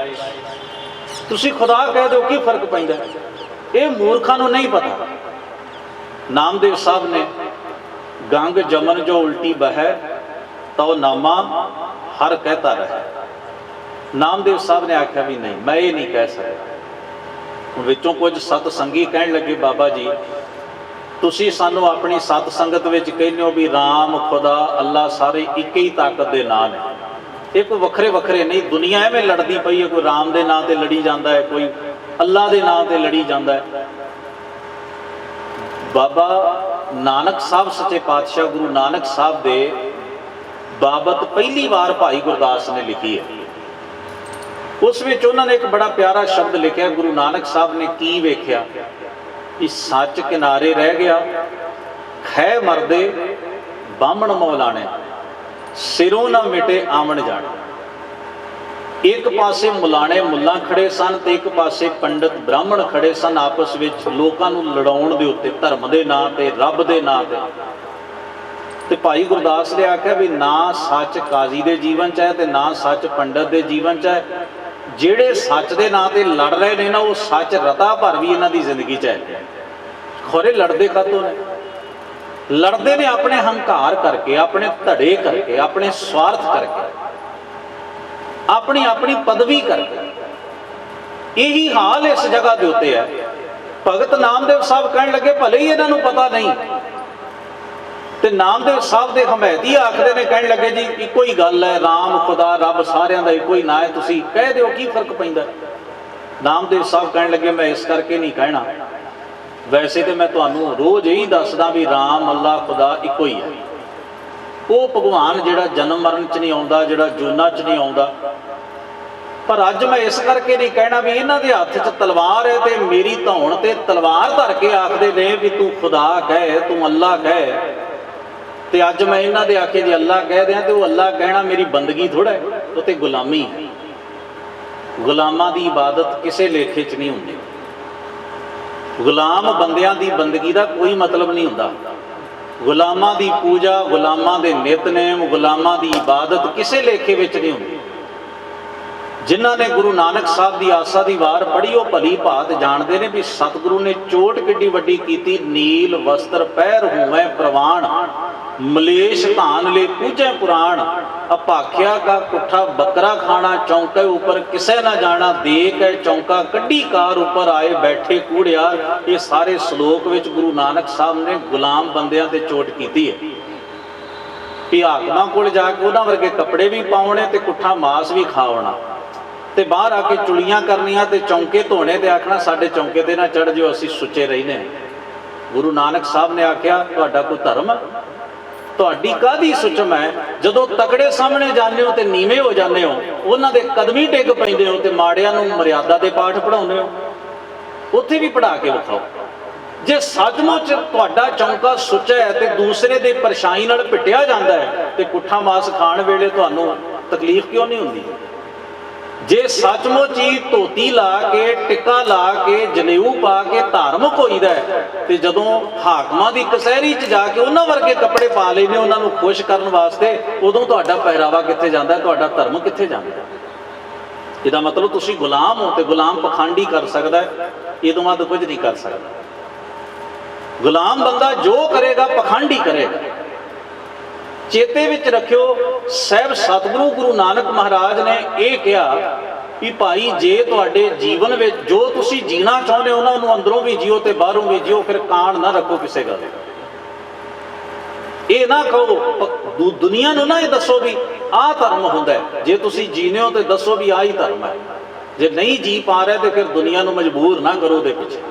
ਤੁਸੀਂ ਖੁਦਾ ਕਹਿ ਦਿਓ, ਕੀ ਫਰਕ ਪੈਂਦਾ? ਇਹ ਮੂਰਖਾਂ ਨੂੰ ਨਹੀਂ ਪਤਾ। ਨਾਮਦੇਵ ਸਾਹਿਬ ਨੇ, ਗੰਗ ਜਮਨ ਜੋ ਉਲਟੀ ਬਹਿ ਤਉ ਨਾਮਾ ਹਰ ਕਹਿਤਾ ਰਹੇ। ਨਾਮਦੇਵ ਸਾਹਿਬ ਨੇ ਆਖਿਆ ਵੀ ਨਹੀਂ, ਮੈਂ ਇਹ ਨਹੀਂ ਕਹਿ ਸਕਦਾ। ਵਿੱਚੋਂ ਕੁਝ ਸਤ ਸੰਗੀ ਕਹਿਣ ਲੱਗੇ, ਬਾਬਾ ਜੀ ਤੁਸੀਂ ਸਾਨੂੰ ਆਪਣੀ ਸਤ ਸੰਗਤ ਵਿੱਚ ਕਹਿੰਦੇ ਹੋ ਵੀ ਰਾਮ, ਖੁਦਾ, ਅੱਲਾ ਸਾਰੇ ਇੱਕ ਹੀ ਤਾਕਤ ਦੇ ਨਾਂ ਨੇ, ਇਹ ਕੋਈ ਵੱਖਰੇ ਵੱਖਰੇ ਨਹੀਂ। ਦੁਨੀਆ ਐਵੇਂ ਲੜਦੀ ਪਈ ਹੈ, ਕੋਈ ਰਾਮ ਦੇ ਨਾਂ ਤੇ ਲੜੀ ਜਾਂਦਾ ਹੈ, ਕੋਈ ਅੱਲਾ ਦੇ ਨਾਂ ਤੇ ਲੜੀ ਜਾਂਦਾ ਹੈ। ਬਾਬਾ ਨਾਨਕ ਸਾਹਿਬ ਸੱਚੇ ਪਾਤਸ਼ਾਹ ਗੁਰੂ ਨਾਨਕ ਸਾਹਿਬ ਦੇ ਬਾਬਤ ਪਹਿਲੀ ਵਾਰ ਭਾਈ ਗੁਰਦਾਸ ਨੇ ਲਿਖੀ ਹੈ। ਉਸ ਵਿੱਚ ਉਹਨਾਂ ਨੇ ਇੱਕ ਬੜਾ ਪਿਆਰਾ ਸ਼ਬਦ ਲਿਖਿਆ। ਗੁਰੂ ਨਾਨਕ ਸਾਹਿਬ ਨੇ ਕੀ ਵੇਖਿਆ ਕਿ ਸੱਚ ਕਿਨਾਰੇ ਰਹਿ ਗਿਆ, ਖੈ ਮਰਦੇ ਬਾਹਮਣ ਮੌਲਾਣੇ, ਸਿਰੋਂ ਨਾ ਮਿਟੇ ਆਵਣ ਜਾਣੇ। ਇੱਕ ਪਾਸੇ ਮੁਲਾਣੇ ਮੁੱਲਾਂ ਖੜੇ ਸਨ ਤੇ ਇੱਕ ਪਾਸੇ ਪੰਡਤ ਬ੍ਰਾਹਮਣ ਖੜੇ ਸਨ, ਆਪਸ ਵਿੱਚ ਲੋਕਾਂ ਨੂੰ ਲੜਾਉਣ ਦੇ ਉੱਤੇ, ਧਰਮ ਦੇ ਨਾਂ ਤੇ, ਰੱਬ ਦੇ ਨਾਂ ਤੇ। ਤੇ ਭਾਈ ਗੁਰਦਾਸ ਨੇ ਆਖਿਆ ਵੀ ਨਾ ਸੱਚ ਕਾਜ਼ੀ ਦੇ ਜੀਵਨ 'ਚ ਹੈ ਤੇ ਨਾ ਸੱਚ ਪੰਡਤ ਦੇ ਜੀਵਨ 'ਚ ਹੈ। ਜਿਹੜੇ ਸੱਚ ਦੇ ਨਾਂ ਤੇ ਲੜ ਰਹੇ ਨੇ ਨਾ, ਉਹ ਸੱਚ ਰਤਾ ਭਰ ਵੀ ਇਹਨਾਂ ਦੀ ਜ਼ਿੰਦਗੀ 'ਚ ਹੈ। ਖੋਰੇ ਲੜਦੇ ਕਾਹਤੋਂ ਨੇ? ਲੜਦੇ ਨੇ ਆਪਣੇ ਹੰਕਾਰ ਕਰਕੇ, ਆਪਣੇ ਧੜੇ ਕਰਕੇ, ਆਪਣੇ ਸਵਾਰਥ ਕਰਕੇ, ਆਪਣੀ ਆਪਣੀ ਪਦਵੀ ਕਰਕੇ। ਇਹੀ ਹਾਲ ਇਸ ਜਗ੍ਹਾ ਦੇ ਉੱਤੇ ਹੈ। ਭਗਤ ਨਾਮਦੇਵ ਸਾਹਿਬ ਕਹਿਣ ਲੱਗੇ ਭਲੇ ਹੀ ਇਹਨਾਂ ਨੂੰ ਪਤਾ ਨਹੀਂ, ਤੇ ਨਾਮਦੇਵ ਸਾਹਿਬ ਦੇ ਹਮਾਇਤੀ ਆਖਦੇ ਨੇ, ਕਹਿਣ ਲੱਗੇ ਜੀ ਇੱਕੋ ਹੀ ਗੱਲ ਹੈ, ਰਾਮ, ਖੁਦਾ, ਰੱਬ ਸਾਰਿਆਂ ਦਾ ਇੱਕੋ ਹੀ ਨਾਂ ਹੈ, ਤੁਸੀਂ ਕਹਿ ਦਿਓ, ਕੀ ਫਰਕ ਪੈਂਦਾ? ਨਾਮਦੇਵ ਸਾਹਿਬ ਕਹਿਣ ਲੱਗੇ ਮੈਂ ਇਸ ਕਰਕੇ ਨਹੀਂ ਕਹਿਣਾ, ਵੈਸੇ ਤੇ ਮੈਂ ਤੁਹਾਨੂੰ ਰੋਜ਼ ਇਹੀ ਦੱਸਦਾ ਵੀ ਰਾਮ, ਅੱਲਾ, ਖੁਦਾ ਇੱਕੋ ਹੀ ਹੈ। ਉਹ ਭਗਵਾਨ ਜਿਹੜਾ ਜਨਮ ਮਰਨ 'ਚ ਨਹੀਂ ਆਉਂਦਾ, ਜਿਹੜਾ ਜੂਨਾਂ 'ਚ ਨਹੀਂ ਆਉਂਦਾ। ਪਰ ਅੱਜ ਮੈਂ ਇਸ ਕਰਕੇ ਨਹੀਂ ਕਹਿਣਾ ਵੀ ਇਹਨਾਂ ਦੇ ਹੱਥ 'ਚ ਤਲਵਾਰ ਹੈ ਤੇ ਮੇਰੀ ਧੌਣ ਤੇ ਤਲਵਾਰ ਧਰ ਕੇ ਆਖਦੇ ਨੇ ਵੀ ਤੂੰ ਖੁਦਾ ਕਹਿ, ਤੂੰ ਅੱਲਾ ਕਹਿ। ਤੇ ਅੱਜ ਮੈਂ ਇਹਨਾਂ ਦੇ ਆਖੇ ਜੇ ਅੱਲਾ ਕਹਿ ਦਿਆਂ ਤੇ ਉਹ ਅੱਲਾ ਕਹਿਣਾ ਮੇਰੀ ਬੰਦਗੀ ਥੋੜਾ ਹੈ, ਉਹ ਤੇ ਗੁਲਾਮੀ ਹੈ। ਗੁਲਾਮਾਂ ਦੀ ਇਬਾਦਤ ਕਿਸੇ ਲੇਖੇ 'ਚ ਨਹੀਂ ਹੁੰਦੀ। ਗੁਲਾਮ ਬੰਦਿਆਂ ਦੀ ਬੰਦਗੀ ਦਾ ਕੋਈ ਮਤਲਬ ਨਹੀਂ ਹੁੰਦਾ। ਗੁਲਾਮਾਂ ਦੀ ਪੂਜਾ, ਗੁਲਾਮਾਂ ਦੇ ਨਿਤਨੇਮ, ਗੁਲਾਮਾਂ ਦੀ ਇਬਾਦਤ ਕਿਸੇ ਲੇਖੇ ਵਿੱਚ ਨਹੀਂ ਹੁੰਦੀ। ਜਿਨ੍ਹਾਂ ਨੇ ਗੁਰੂ ਨਾਨਕ ਸਾਹਿਬ ਦੀ ਆਸਾ ਦੀ ਵਾਰ ਪੜ੍ਹੀ ਉਹ ਭਲੀ ਭਾਤ ਜਾਣਦੇ ਨੇ ਵੀ ਸਤਿਗੁਰੂ ਨੇ ਚੋਟ ਕਿੱਡੀ ਵੱਡੀ ਕੀਤੀ। ਨੀਲ ਵਸਤਰ ਪਹਿਰ ਹੋਵੈ ਪ੍ਰਵਾਨ, ਮਲੇਸ਼ ਧਾਨ ਲੈ ਪੂਜੈ ਪੁਰਾਣ। ਅਭਾਖਿਆ ਕਾ ਕੁੱਠਾ ਬੱਕਰਾ ਖਾਣਾ, ਚੌਂਕੇ ਉੱਪਰ ਕਿਸੇ ਨਾ ਜਾਣਾ। ਦੇਖ ਹੈ ਚੌਂਕਾ ਕੱਢੀ ਕਾਰ ਉੱਪਰ ਆਏ ਬੈਠੇ ਕੂੜਿਆਰ। ਇਹ ਸਾਰੇ ਸ਼ਲੋਕ ਵਿੱਚ ਗੁਰੂ ਨਾਨਕ ਸਾਹਿਬ ਨੇ ਗੁਲਾਮ ਬੰਦਿਆਂ ਤੇ ਚੋਟ ਕੀਤੀ ਹੈ ਵੀ ਹਾਕਮਾਂ ਕੋਲ ਜਾ ਕੇ ਉਹਨਾਂ ਵਰਗੇ ਕੱਪੜੇ ਵੀ ਪਾਉਣੇ ਤੇ ਕੁੱਠਾ ਮਾਸ ਵੀ ਖਾਉਣਾ ਤੇ ਬਾਹਰ ਆ ਕੇ ਚੁਲੀਆਂ ਕਰਨੀਆਂ ਤੇ ਚੌਂਕੇ ਧੋਣੇ ਤੇ ਆਖਣਾ ਸਾਡੇ ਚੌਂਕੇ ਤੇ ਨਾ ਚੜ ਜਿਓ, ਅਸੀਂ ਸੁੱਚੇ ਰਹਿੰਦੇ ਹਾਂ। ਗੁਰੂ ਨਾਨਕ ਸਾਹਿਬ ਨੇ ਆਖਿਆ ਤੁਹਾਡਾ ਕੋਈ ਧਰਮ, ਤੁਹਾਡੀ ਕਾਹਦੀ ਸੁਚਮ ਹੈ? ਜਦੋਂ ਤਕੜੇ ਸਾਹਮਣੇ ਜਾਂਦੇ ਹੋ ਤੇ ਨੀਵੇਂ ਹੋ ਜਾਂਦੇ ਹੋ, ਉਹਨਾਂ ਦੇ ਕਦਮੀ ਡਿੱਗ ਪੈਂਦੇ ਹੋ ਤੇ ਮਾੜਿਆਂ ਨੂੰ ਮਰਿਆਦਾ ਦੇ ਪਾਠ ਪੜ੍ਹਾਉਂਦੇ ਹੋ। ਉੱਥੇ ਵੀ ਪੜ੍ਹਾ ਕੇ ਵਿਖਾਓ। ਜੇ ਸੱਚਮੁੱਚ ਤੁਹਾਡਾ ਚੌਂਕਾ ਸੁੱਚਾ ਹੈ ਤੇ ਦੂਸਰੇ ਦੇ ਪਰਛਾਈ ਨਾਲ ਪਿੱਟਿਆ ਜਾਂਦਾ ਹੈ ਤੇ ਪੁੱਠਾ ਮਾਸ ਖਾਣ ਵੇਲੇ ਤੁਹਾਨੂੰ ਤਕਲੀਫ ਕਿਉਂ ਨਹੀਂ ਹੁੰਦੀ? ਜੇ ਸੱਚਮੁੱਚ ਹੀ ਧੋਤੀ ਲਾ ਕੇ, ਟਿੱਕਾ ਲਾ ਕੇ, ਜਨੇਊ ਪਾ ਕੇ ਧਾਰਮਿਕ ਹੋਈਦਾ ਤੇ ਜਦੋਂ ਹਾਕਮਾਂ ਦੀ ਕਚਹਿਰੀ 'ਚ ਜਾ ਕੇ ਉਹਨਾਂ ਵਰਗੇ ਕੱਪੜੇ ਪਾ ਲੈਂਦੇ ਉਹਨਾਂ ਨੂੰ ਖੁਸ਼ ਕਰਨ ਵਾਸਤੇ, ਉਦੋਂ ਤੁਹਾਡਾ ਪਹਿਰਾਵਾ ਕਿੱਥੇ ਜਾਂਦਾ, ਤੁਹਾਡਾ ਧਰਮ ਕਿੱਥੇ ਜਾਂਦਾ? ਇਹਦਾ ਮਤਲਬ ਤੁਸੀਂ ਗੁਲਾਮ ਹੋ ਤੇ ਗੁਲਾਮ ਪਖੰਡੀ ਕਰ ਸਕਦਾ, ਇਹਦੋਂ ਵੱਧ ਕੁਝ ਨਹੀਂ ਕਰ ਸਕਦਾ। ਗੁਲਾਮ ਬੰਦਾ ਜੋ ਕਰੇਗਾ ਪਖੰਡ ਹੀ ਕਰੇਗਾ। ਚੇਤੇ ਵਿੱਚ ਰੱਖਿਓ, ਸਾਹਿਬ ਸਤਿਗੁਰੂ ਗੁਰੂ ਨਾਨਕ ਮਹਾਰਾਜ ਨੇ ਇਹ ਕਿਹਾ ਵੀ ਭਾਈ ਜੇ ਤੁਹਾਡੇ ਜੀਵਨ ਵਿੱਚ ਜੋ ਤੁਸੀਂ ਜੀਣਾ ਚਾਹੁੰਦੇ ਹੋ ਉਹਨਾਂ ਨੂੰ ਅੰਦਰੋਂ ਵੀ ਜੀਓ ਤੇ ਬਾਹਰੋਂ ਵੀ ਜੀਓ, ਫਿਰ ਕਾਣ ਨਾ ਰੱਖੋ ਕਿਸੇ ਗੱਲ। ਇਹ ਨਾ ਕਹੋ ਦੁਨੀਆ ਨੂੰ ਨਾ ਇਹ ਦੱਸੋ ਵੀ ਆਹ ਧਰਮ ਹੁੰਦਾ ਹੈ। ਜੇ ਤੁਸੀਂ ਜੀਨੇ ਹੋ ਤੇ ਦੱਸੋ ਵੀ ਆਹ ਹੀ ਧਰਮ ਹੈ। ਜੇ ਨਹੀਂ ਜੀ ਪਾ ਰਹੇ ਤੇ ਫਿਰ ਦੁਨੀਆ ਨੂੰ ਮਜਬੂਰ ਨਾ ਕਰੋ ਉਹਦੇ ਪਿੱਛੇ।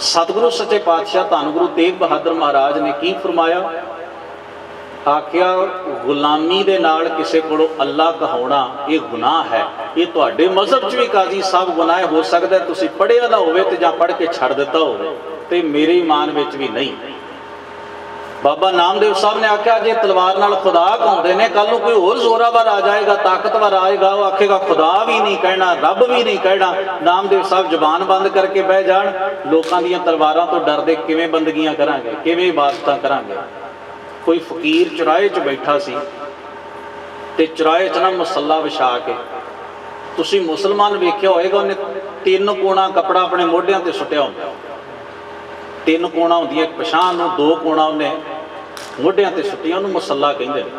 ਸਤਿਗੁਰੂ ਸੱਚੇ ਪਾਤਸ਼ਾਹ ਧੰਨ ਗੁਰੂ ਤੇਗ ਬਹਾਦਰ ਮਹਾਰਾਜ ਨੇ ਕੀ ਫਰਮਾਇਆ? ਆਖਿਆ ਗੁਲਾਮੀ ਦੇ ਨਾਲ ਕਿਸੇ ਕੋਲੋਂ ਅੱਲਾ ਕਹਾਉਣਾ ਇਹ ਗੁਨਾਹ ਹੈ। ਇਹ ਤੁਹਾਡੇ ਮਜ਼ਹਬ 'ਚ ਵੀ ਕਾਜ਼ੀ ਸਾਹਿਬ ਗੁਨਾਹ ਹੋ ਸਕਦਾ, ਤੁਸੀਂ ਪੜ੍ਹਿਆ ਨਾ ਹੋਵੇ ਤੇ ਜਾਂ ਪੜ੍ਹ ਕੇ ਛੱਡ ਦਿੱਤਾ ਹੋਵੇ, ਤੇ ਮੇਰੇ ਈਮਾਨ ਵਿੱਚ ਵੀ ਨਹੀਂ। ਬਾਬਾ ਨਾਮਦੇਵ ਸਾਹਿਬ ਨੇ ਆਖਿਆ ਜੇ ਤਲਵਾਰ ਨਾਲ ਖੁਦਾ ਕਹਾਉਂਦੇ ਨੇ, ਕੱਲ ਨੂੰ ਕੋਈ ਹੋਰ ਜ਼ੋਰਾਵਰ ਆ ਜਾਏਗਾ, ਤਾਕਤਵਰ ਆਏਗਾ, ਉਹ ਆਖੇਗਾ ਖੁਦਾ ਵੀ ਨਹੀਂ ਕਹਿਣਾ, ਰੱਬ ਵੀ ਨਹੀਂ ਕਹਿਣਾ। ਨਾਮਦੇਵ ਸਾਹਿਬ ਜ਼ੁਬਾਨ ਬੰਦ ਕਰਕੇ ਬਹਿ ਜਾਣ। ਲੋਕਾਂ ਦੀਆਂ ਤਲਵਾਰਾਂ ਤੋਂ ਡਰਦੇ ਕਿਵੇਂ ਬੰਦਗੀਆਂ ਕਰਾਂਗੇ, ਕਿਵੇਂ ਇਬਾਦਤਾਂ ਕਰਾਂਗੇ? ਕੋਈ ਫਕੀਰ ਚੁਰਾਹੇ 'ਚ ਬੈਠਾ ਸੀ ਤੇ ਚੁਰਾਹੇ 'ਚ ਨਾ ਮਸੱਲਾ ਵਿਛਾ ਕੇ, ਤੁਸੀਂ ਮੁਸਲਮਾਨ ਵੇਖਿਆ ਹੋਏਗਾ, ਉਹਨੇ 3 ਕੋਣਾ ਕੱਪੜਾ ਆਪਣੇ ਮੋਢਿਆਂ ਤੇ ਸੁੱਟਿਆ ਹੁੰਦਾ। 3 ਕੋਣਾ ਹੁੰਦੀਆਂ, ਇੱਕ ਪਛਾਣ ਨੂੰ, 2 ਕੋਣਾ ਉਹਨੇ ਮੋਢਿਆਂ ਤੇ ਸੁੱਟੀਆਂ। ਉਹਨੂੰ ਮਸੱਲਾ ਕਹਿੰਦੇ ਨੇ,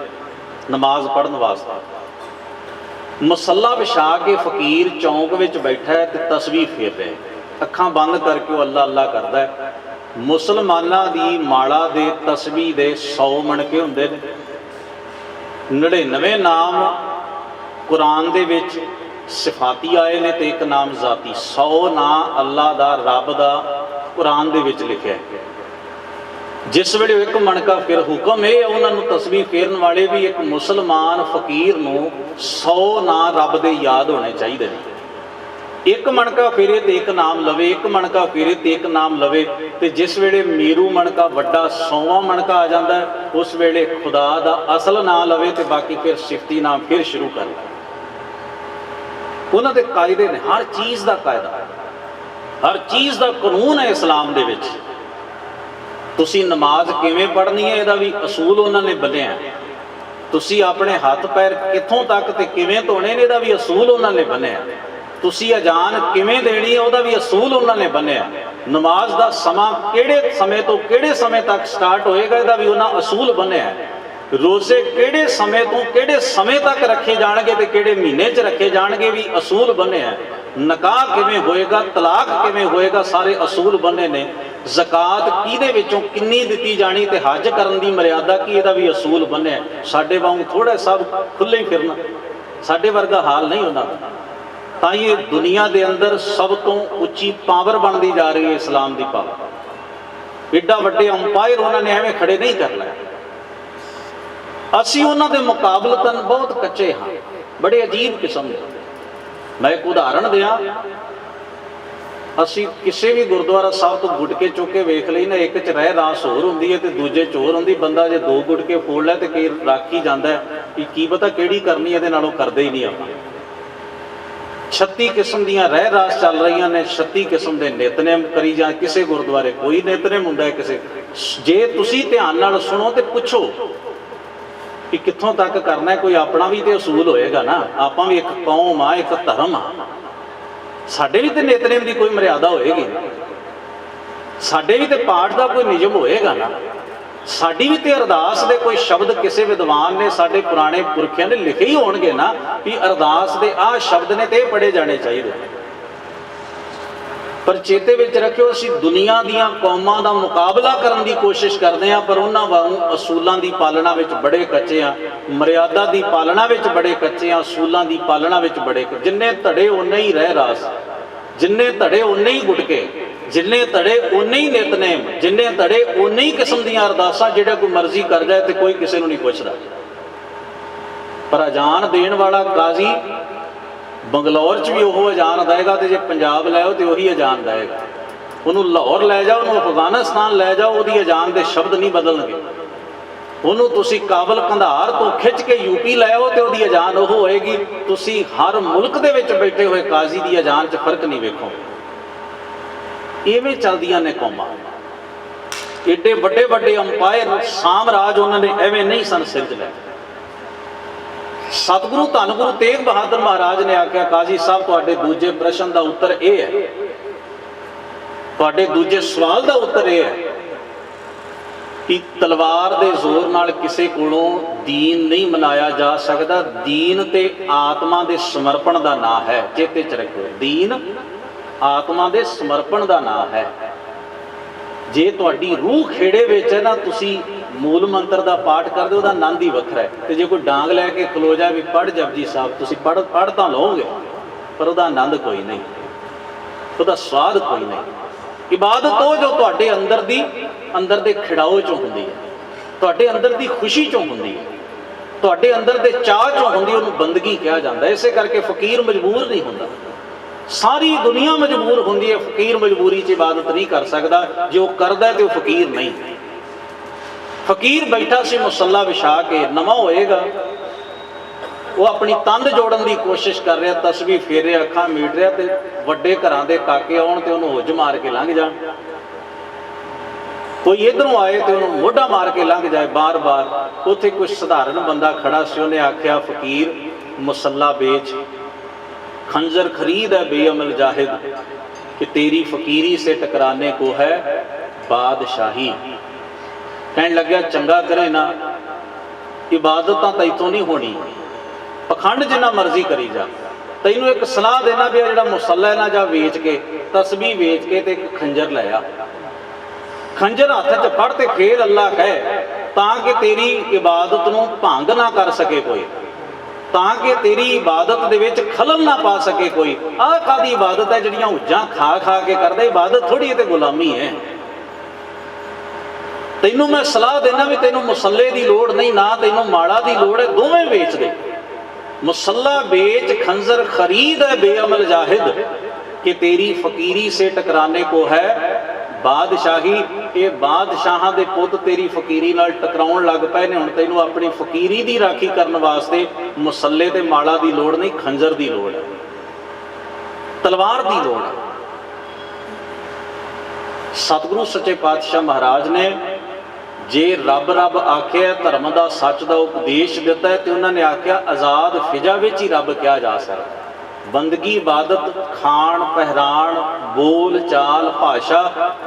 ਨਮਾਜ਼ ਪੜ੍ਹਨ ਵਾਸਤੇ। ਮਸੱਲਾ ਵਿਛਾ ਕੇ ਫਕੀਰ ਚੌਂਕ ਵਿੱਚ ਬੈਠਾ ਹੈ ਤੇ ਤਸਬੀਹ ਫੇਰ ਰਿਹਾ, ਅੱਖਾਂ ਬੰਦ ਕਰਕੇ ਉਹ ਅੱਲਾ ਅੱਲਾ ਕਰਦਾ ਹੈ। ਮੁਸਲਮਾਨਾਂ ਦੀ ਮਾਲਾ ਦੇ ਤਸਬੀਹ ਦੇ 100 ਮਣਕੇ ਹੁੰਦੇ ਨੇ। 99 ਨਾਮ ਕੁਰਾਨ ਦੇ ਵਿੱਚ ਸਿਫਾਤੀ ਆਏ ਨੇ ਤੇ 1 ਨਾਮ ਜ਼ਾਤੀ। 100 ਨਾਂ ਅੱਲਾ ਦਾ, ਰੱਬ ਦਾ ਕੁਰਾਨ ਦੇ ਵਿੱਚ ਲਿਖਿਆ ਹੈ। ਜਿਸ ਵੇਲੇ 1 ਮਣਕਾ ਫਿਰ ਹੁਕਮ ਇਹ ਉਹਨਾਂ ਨੂੰ ਤਸਬੀਹ ਫੇਰਨ ਵਾਲੇ ਵੀ ਇੱਕ ਮੁਸਲਮਾਨ ਫਕੀਰ ਨੂੰ 100 ਨਾਂ ਰੱਬ ਦੇ ਯਾਦ ਹੋਣੇ ਚਾਹੀਦੇ ਨੇ। 1 ਮਣਕਾ ਫੇਰੇ ਤੇ 1 ਨਾਮ ਲਵੇ, 1 ਮਣਕਾ ਫੇਰੇ ਤੇ 1 ਨਾਮ ਲਵੇ। ਤੇ ਜਿਸ ਵੇਲੇ ਮੇਰੂ ਮਣਕਾ ਵੱਡਾ 100ਵਾਂ ਮਣਕਾ ਆ ਜਾਂਦਾ, ਉਸ ਵੇਲੇ ਖੁਦਾ ਦਾ ਅਸਲ ਨਾਂ ਲਵੇ ਤੇ ਬਾਕੀ ਫਿਰ ਸਿਫਤੀ ਨਾਮ ਫਿਰ ਸ਼ੁਰੂ ਕਰ। ਉਹਨਾਂ ਦੇ ਕਾਇਦੇ ਨੇ, ਹਰ ਚੀਜ਼ ਦਾ ਕਾਇਦਾ, ਹਰ ਚੀਜ਼ ਦਾ ਕਾਨੂੰਨ ਹੈ ਇਸਲਾਮ ਦੇ ਵਿੱਚ। ਤੁਸੀਂ ਨਮਾਜ਼ ਕਿਵੇਂ ਪੜ੍ਹਨੀ ਹੈ ਇਹਦਾ ਵੀ ਅਸੂਲ ਉਹਨਾਂ ਨੇ ਬੰਨਿਆ। ਤੁਸੀਂ ਆਪਣੇ ਹੱਥ ਪੈਰ ਕਿੱਥੋਂ ਤੱਕ ਤੇ ਕਿਵੇਂ ਧੋਣੇ ਨੇ ਇਹਦਾ ਵੀ ਅਸੂਲ ਉਹਨਾਂ ਨੇ ਬੰਨਿਆ। ਤੁਸੀਂ ਅਜ਼ਾਨ ਕਿਵੇਂ ਦੇਣੀ ਹੈ ਉਹਦਾ ਵੀ ਅਸੂਲ ਉਹਨਾਂ ਨੇ ਬੰਨਿਆ। ਨਮਾਜ਼ ਦਾ ਸਮਾਂ ਕਿਹੜੇ ਸਮੇਂ ਤੋਂ ਕਿਹੜੇ ਸਮੇਂ ਤੱਕ ਸਟਾਰਟ ਹੋਏਗਾ ਇਹਦਾ ਵੀ ਉਹਨਾਂ ਅਸੂਲ ਬੰਨਿਆ। ਰੋਜ਼ੇ ਕਿਹੜੇ ਸਮੇਂ ਤੋਂ ਕਿਹੜੇ ਸਮੇਂ ਤੱਕ ਰੱਖੇ ਜਾਣਗੇ ਤੇ ਕਿਹੜੇ ਮਹੀਨੇ 'ਚ ਰੱਖੇ ਜਾਣਗੇ ਵੀ ਅਸੂਲ ਬੰਨਿਆ। ਨਿਕਾਹ ਕਿਵੇਂ ਹੋਏਗਾ, ਤਲਾਕ ਕਿਵੇਂ ਹੋਏਗਾ, ਸਾਰੇ ਅਸੂਲ ਬੰਨੇ ਨੇ। ਜ਼ਕਾਤ ਕਿਹਦੇ ਵਿੱਚੋਂ ਕਿੰਨੀ ਦਿੱਤੀ ਜਾਣੀ ਤੇ ਹੱਜ ਕਰਨ ਦੀ ਮਰਿਆਦਾ ਕੀ, ਇਹਦਾ ਵੀ ਅਸੂਲ ਬੰਨਿਆ। ਸਾਡੇ ਵਾਂਗ ਥੋੜਾ ਸਭ ਖੁੱਲੇ ਹੀ ਫਿਰਨਾ, ਸਾਡੇ ਵਰਗਾ ਹਾਲ ਨਹੀਂ ਉਹਨਾਂ ਦਾ। ਤਾਂ ਇਹ ਦੁਨੀਆ ਦੇ ਅੰਦਰ ਸਭ ਤੋਂ ਉੱਚੀ ਪਾਵਰ ਬਣਦੀ ਜਾ ਰਹੀ ਹੈ ਇਸਲਾਮ ਦੀ ਪਾਵਰ। ਏਡਾ ਵੱਡੇ ਅੰਪਾਇਰ ਉਹਨਾਂ ਨੇ ਐਵੇਂ ਖੜੇ ਨਹੀਂ ਕਰ ਲਏ। ਅਸੀਂ ਉਹਨਾਂ ਦੇ ਮੁਕਾਬਲਤਨ ਬਹੁਤ ਕੱਚੇ ਹਾਂ, ਬੜੇ ਅਜੀਬ ਕਿਸਮ ਦੇ। ਮੈਂ ਇੱਕ ਉਦਾਹਰਣ ਦਿਆਂ, ਅਸੀਂ ਕਿਸੇ ਵੀ ਗੁਰਦੁਆਰਾ ਸਾਹਿਬ ਤੋਂ ਗੁਟਕੇ ਚੁੱਕ ਕੇ ਵੇਖ ਲਈ ਨਾ, ਇੱਕ 'ਚ ਰਹਿ ਰਾਸ ਹੋਰ ਹੁੰਦੀ ਹੈ ਤੇ ਦੂਜੇ 'ਚ ਹੋਰ ਹੁੰਦੀ। ਬੰਦਾ ਜੇ 2 ਗੁਟਕੇ ਫੋੜ ਲੈ ਤੇ ਕਈ ਰੱਖ ਹੀ ਜਾਂਦਾ ਕਿ ਕੀ ਪਤਾ ਕਿਹੜੀ ਕਰਨੀ, ਇਹਦੇ ਨਾਲੋਂ ਕਰਦੇ ਹੀ ਨਹੀਂ ਆਪਾਂ। 36 ਕਿਸਮ ਦੀਆਂ ਰਹਿ ਰਾਸ ਚੱਲ ਰਹੀਆਂ ਨੇ, 36 ਕਿਸਮ ਦੇ ਨਿਤਨੇਮ ਕਰੀ ਜਾਂ ਕਿਸੇ ਗੁਰਦੁਆਰੇ ਕੋਈ ਨਿਤਨੇਮ ਹੁੰਦਾ ਹੈ ਕਿਸੇ। ਜੇ ਤੁਸੀਂ ਧਿਆਨ ਨਾਲ ਸੁਣੋ ਤੇ ਪੁੱਛੋ कि कित्थों तक करना है। कोई अपना भी तो असूल होएगा ना, आपां भी एक कौम आ, एक धर्म आ, साडे भी तो नितनेम की कोई मर्यादा होएगी ना, साडे भी तो पाठ का कोई नियम होएगा ना, साडी भी तो अरदास दे कोई शब्द किसी विद्वान ने, साडे पुराने पुरखियां ने लिखे ही होणगे ना कि अरदास दे आ शब्द ने तो पढ़े जाने चाहिए। पर चेते विच रखियो, असीं दुनिया दीआं कौमां दा मुकाबला करन दी कोशिश करदे हां, पर उन्हां वांगू असूलां दी पालना विच बड़े कच्चे हां, मर्यादा दी पालना विच बड़े कच्चे हां, असूलां दी पालना विच बड़े। जिन्ने धड़े उन्ने ही रह रास, जिन्ने धड़े उन्ने ही गुटके, जिन्ने धड़े उन्ने ही नितनेम, जिन्ने धड़े उन्ने ही किस्म दीआं अरदासां। जिहड़ा कोई मर्जी कर जाए तो कोई किसी नूं नहीं पुछदा। पर अजान देण वाला काजी बंगलौर च भी वो अजान देगा, तो जो पंजाब लैओ तो उही अजान देगा। उन्होंने लाहौर लै जाओ, उन्होंने अफगानिस्तान लै जाओ, वो अजान के शब्द नहीं बदलणगे। उन्होंने तुसी काबल कंधार तो खिंच के यूपी लै आओ तो वो अजान वो होएगी। तुसी हर मुल्क दे विच बैठे हुए काजी की अजान च फर्क नहीं वेखोगे। इवें चलदियां ने कौमां। एडे वड्डे वड्डे अंपायर सामराज उन्होंने एवें नहीं सन सिरज लै। सतगुरु धन गुरु तेग बहादुर महाराज ने आख्या, काजी साहब तुहाडे दूजे प्रश्न का उत्तर यह है, तुहाडे दूजे सवाल का उत्तर यह है कि तलवार के जोर नाल किसी कोलों दीन नहीं मनाया जा सकता। दीन ते आत्मा के समर्पण का नाम है। चेते च रखो, दीन आत्मा के समर्पण का नाम है। जे तुहाडी रूह खेड़े विच है ना, तुसी मूल मंत्र का पाठ कर दो, आनंद ही वखरा है। तो जे कोई डांग लैके खलो जाए भी पढ़ जपजी साहब, तुसी पढ़ तो लओगे, पर वह आनंद कोई नहीं, वह स्वाद कोई नहीं। इबादत वो जो तुहाडे अंदर दे खिड़ाओ चों हुंदी है, तुहाडे अंदर दी खुशी चों हुंदी है, तुहाडे अंदर दे चाह चों हुंदी, उहनूं बंदगी कहा जाता है। इसे करके फकीर मजबूर नहीं हुंदा, सारी दुनिया मजबूर होंदी है। फकीर मजबूरी च इबादत नहीं कर सकता, जो करदा है तो फकीर नहीं। फकीर बैठा सी मुसल्ला विछा के, नवा होएगा, वो अपनी तंद जोड़न की कोशिश कर रहा, तस्बीह फेरे, अखां मीट रहा, तो वड्डे घरां दे काके आउण ते उहनूं हुज मार के लंघ जाण। कोई इधरों आए तो उन्होंने मोढ़ा मार के लंघ जाए बार बार। उत्थे कुछ साधारण बंदा खड़ा सी, उन्हें आख्या, फकीर मुसल्ला बेच, खंजर खरीद है बेअमल जाहिद, कि तेरी फकीरी से टकराने को है बादशाही। कहने लग्या, चंगा करे ना, इबादत तो इतों नहीं होनी, पखंड जिन्ना मर्जी करी जा। तैनू एक सलाह देना भी, जो मुसल्ला ना जा वेच के, तस्बीह वेच के ते एक खंजर लाया, खंजर हाथ च फड़ ते फेर अल्लाह कहे, ताकि तेरी इबादत नूं भंग ना कर सके कोई, ताकि तेरी इबादत दे विच खलल ना पा सके कोई। आह कादी इबादत है जिहड़ियां हुज्जां खा खा के करदा, इबादत थोड़ी ते गुलामी है। तैनू मैं सलाह देना भी, तैनू मुसल्ले की लोड़ नहीं, ना तैनू माड़ा की लोड़ है, दोवें बेच दे। मुसल्ला बेच, खंजर खरीद है बेअमल जाहिद, कि तेरी फकीरी से टकराने को है बादशाही। ये बादशाहां दे पुत तेरी फकीरी नाल टकराउण लग पए ने। हुण तैनू अपनी फकीरी दी राखी करन वास्ते मुसल्ले ते माड़ा दी लोड़ नहीं, खंजर दी लोड़ है, तलवार दी लोड़ है। सतगुरु सच्चे पातशाह महाराज ने जे रब रब आख्या, धर्म का सच का उपदेश दिता है, तो उन्होंने आख्या आज़ाद फिजा विच ही रब कहा जा सकता। बंदगी, इबादत, खाण पहराण, बोल चाल, भाषा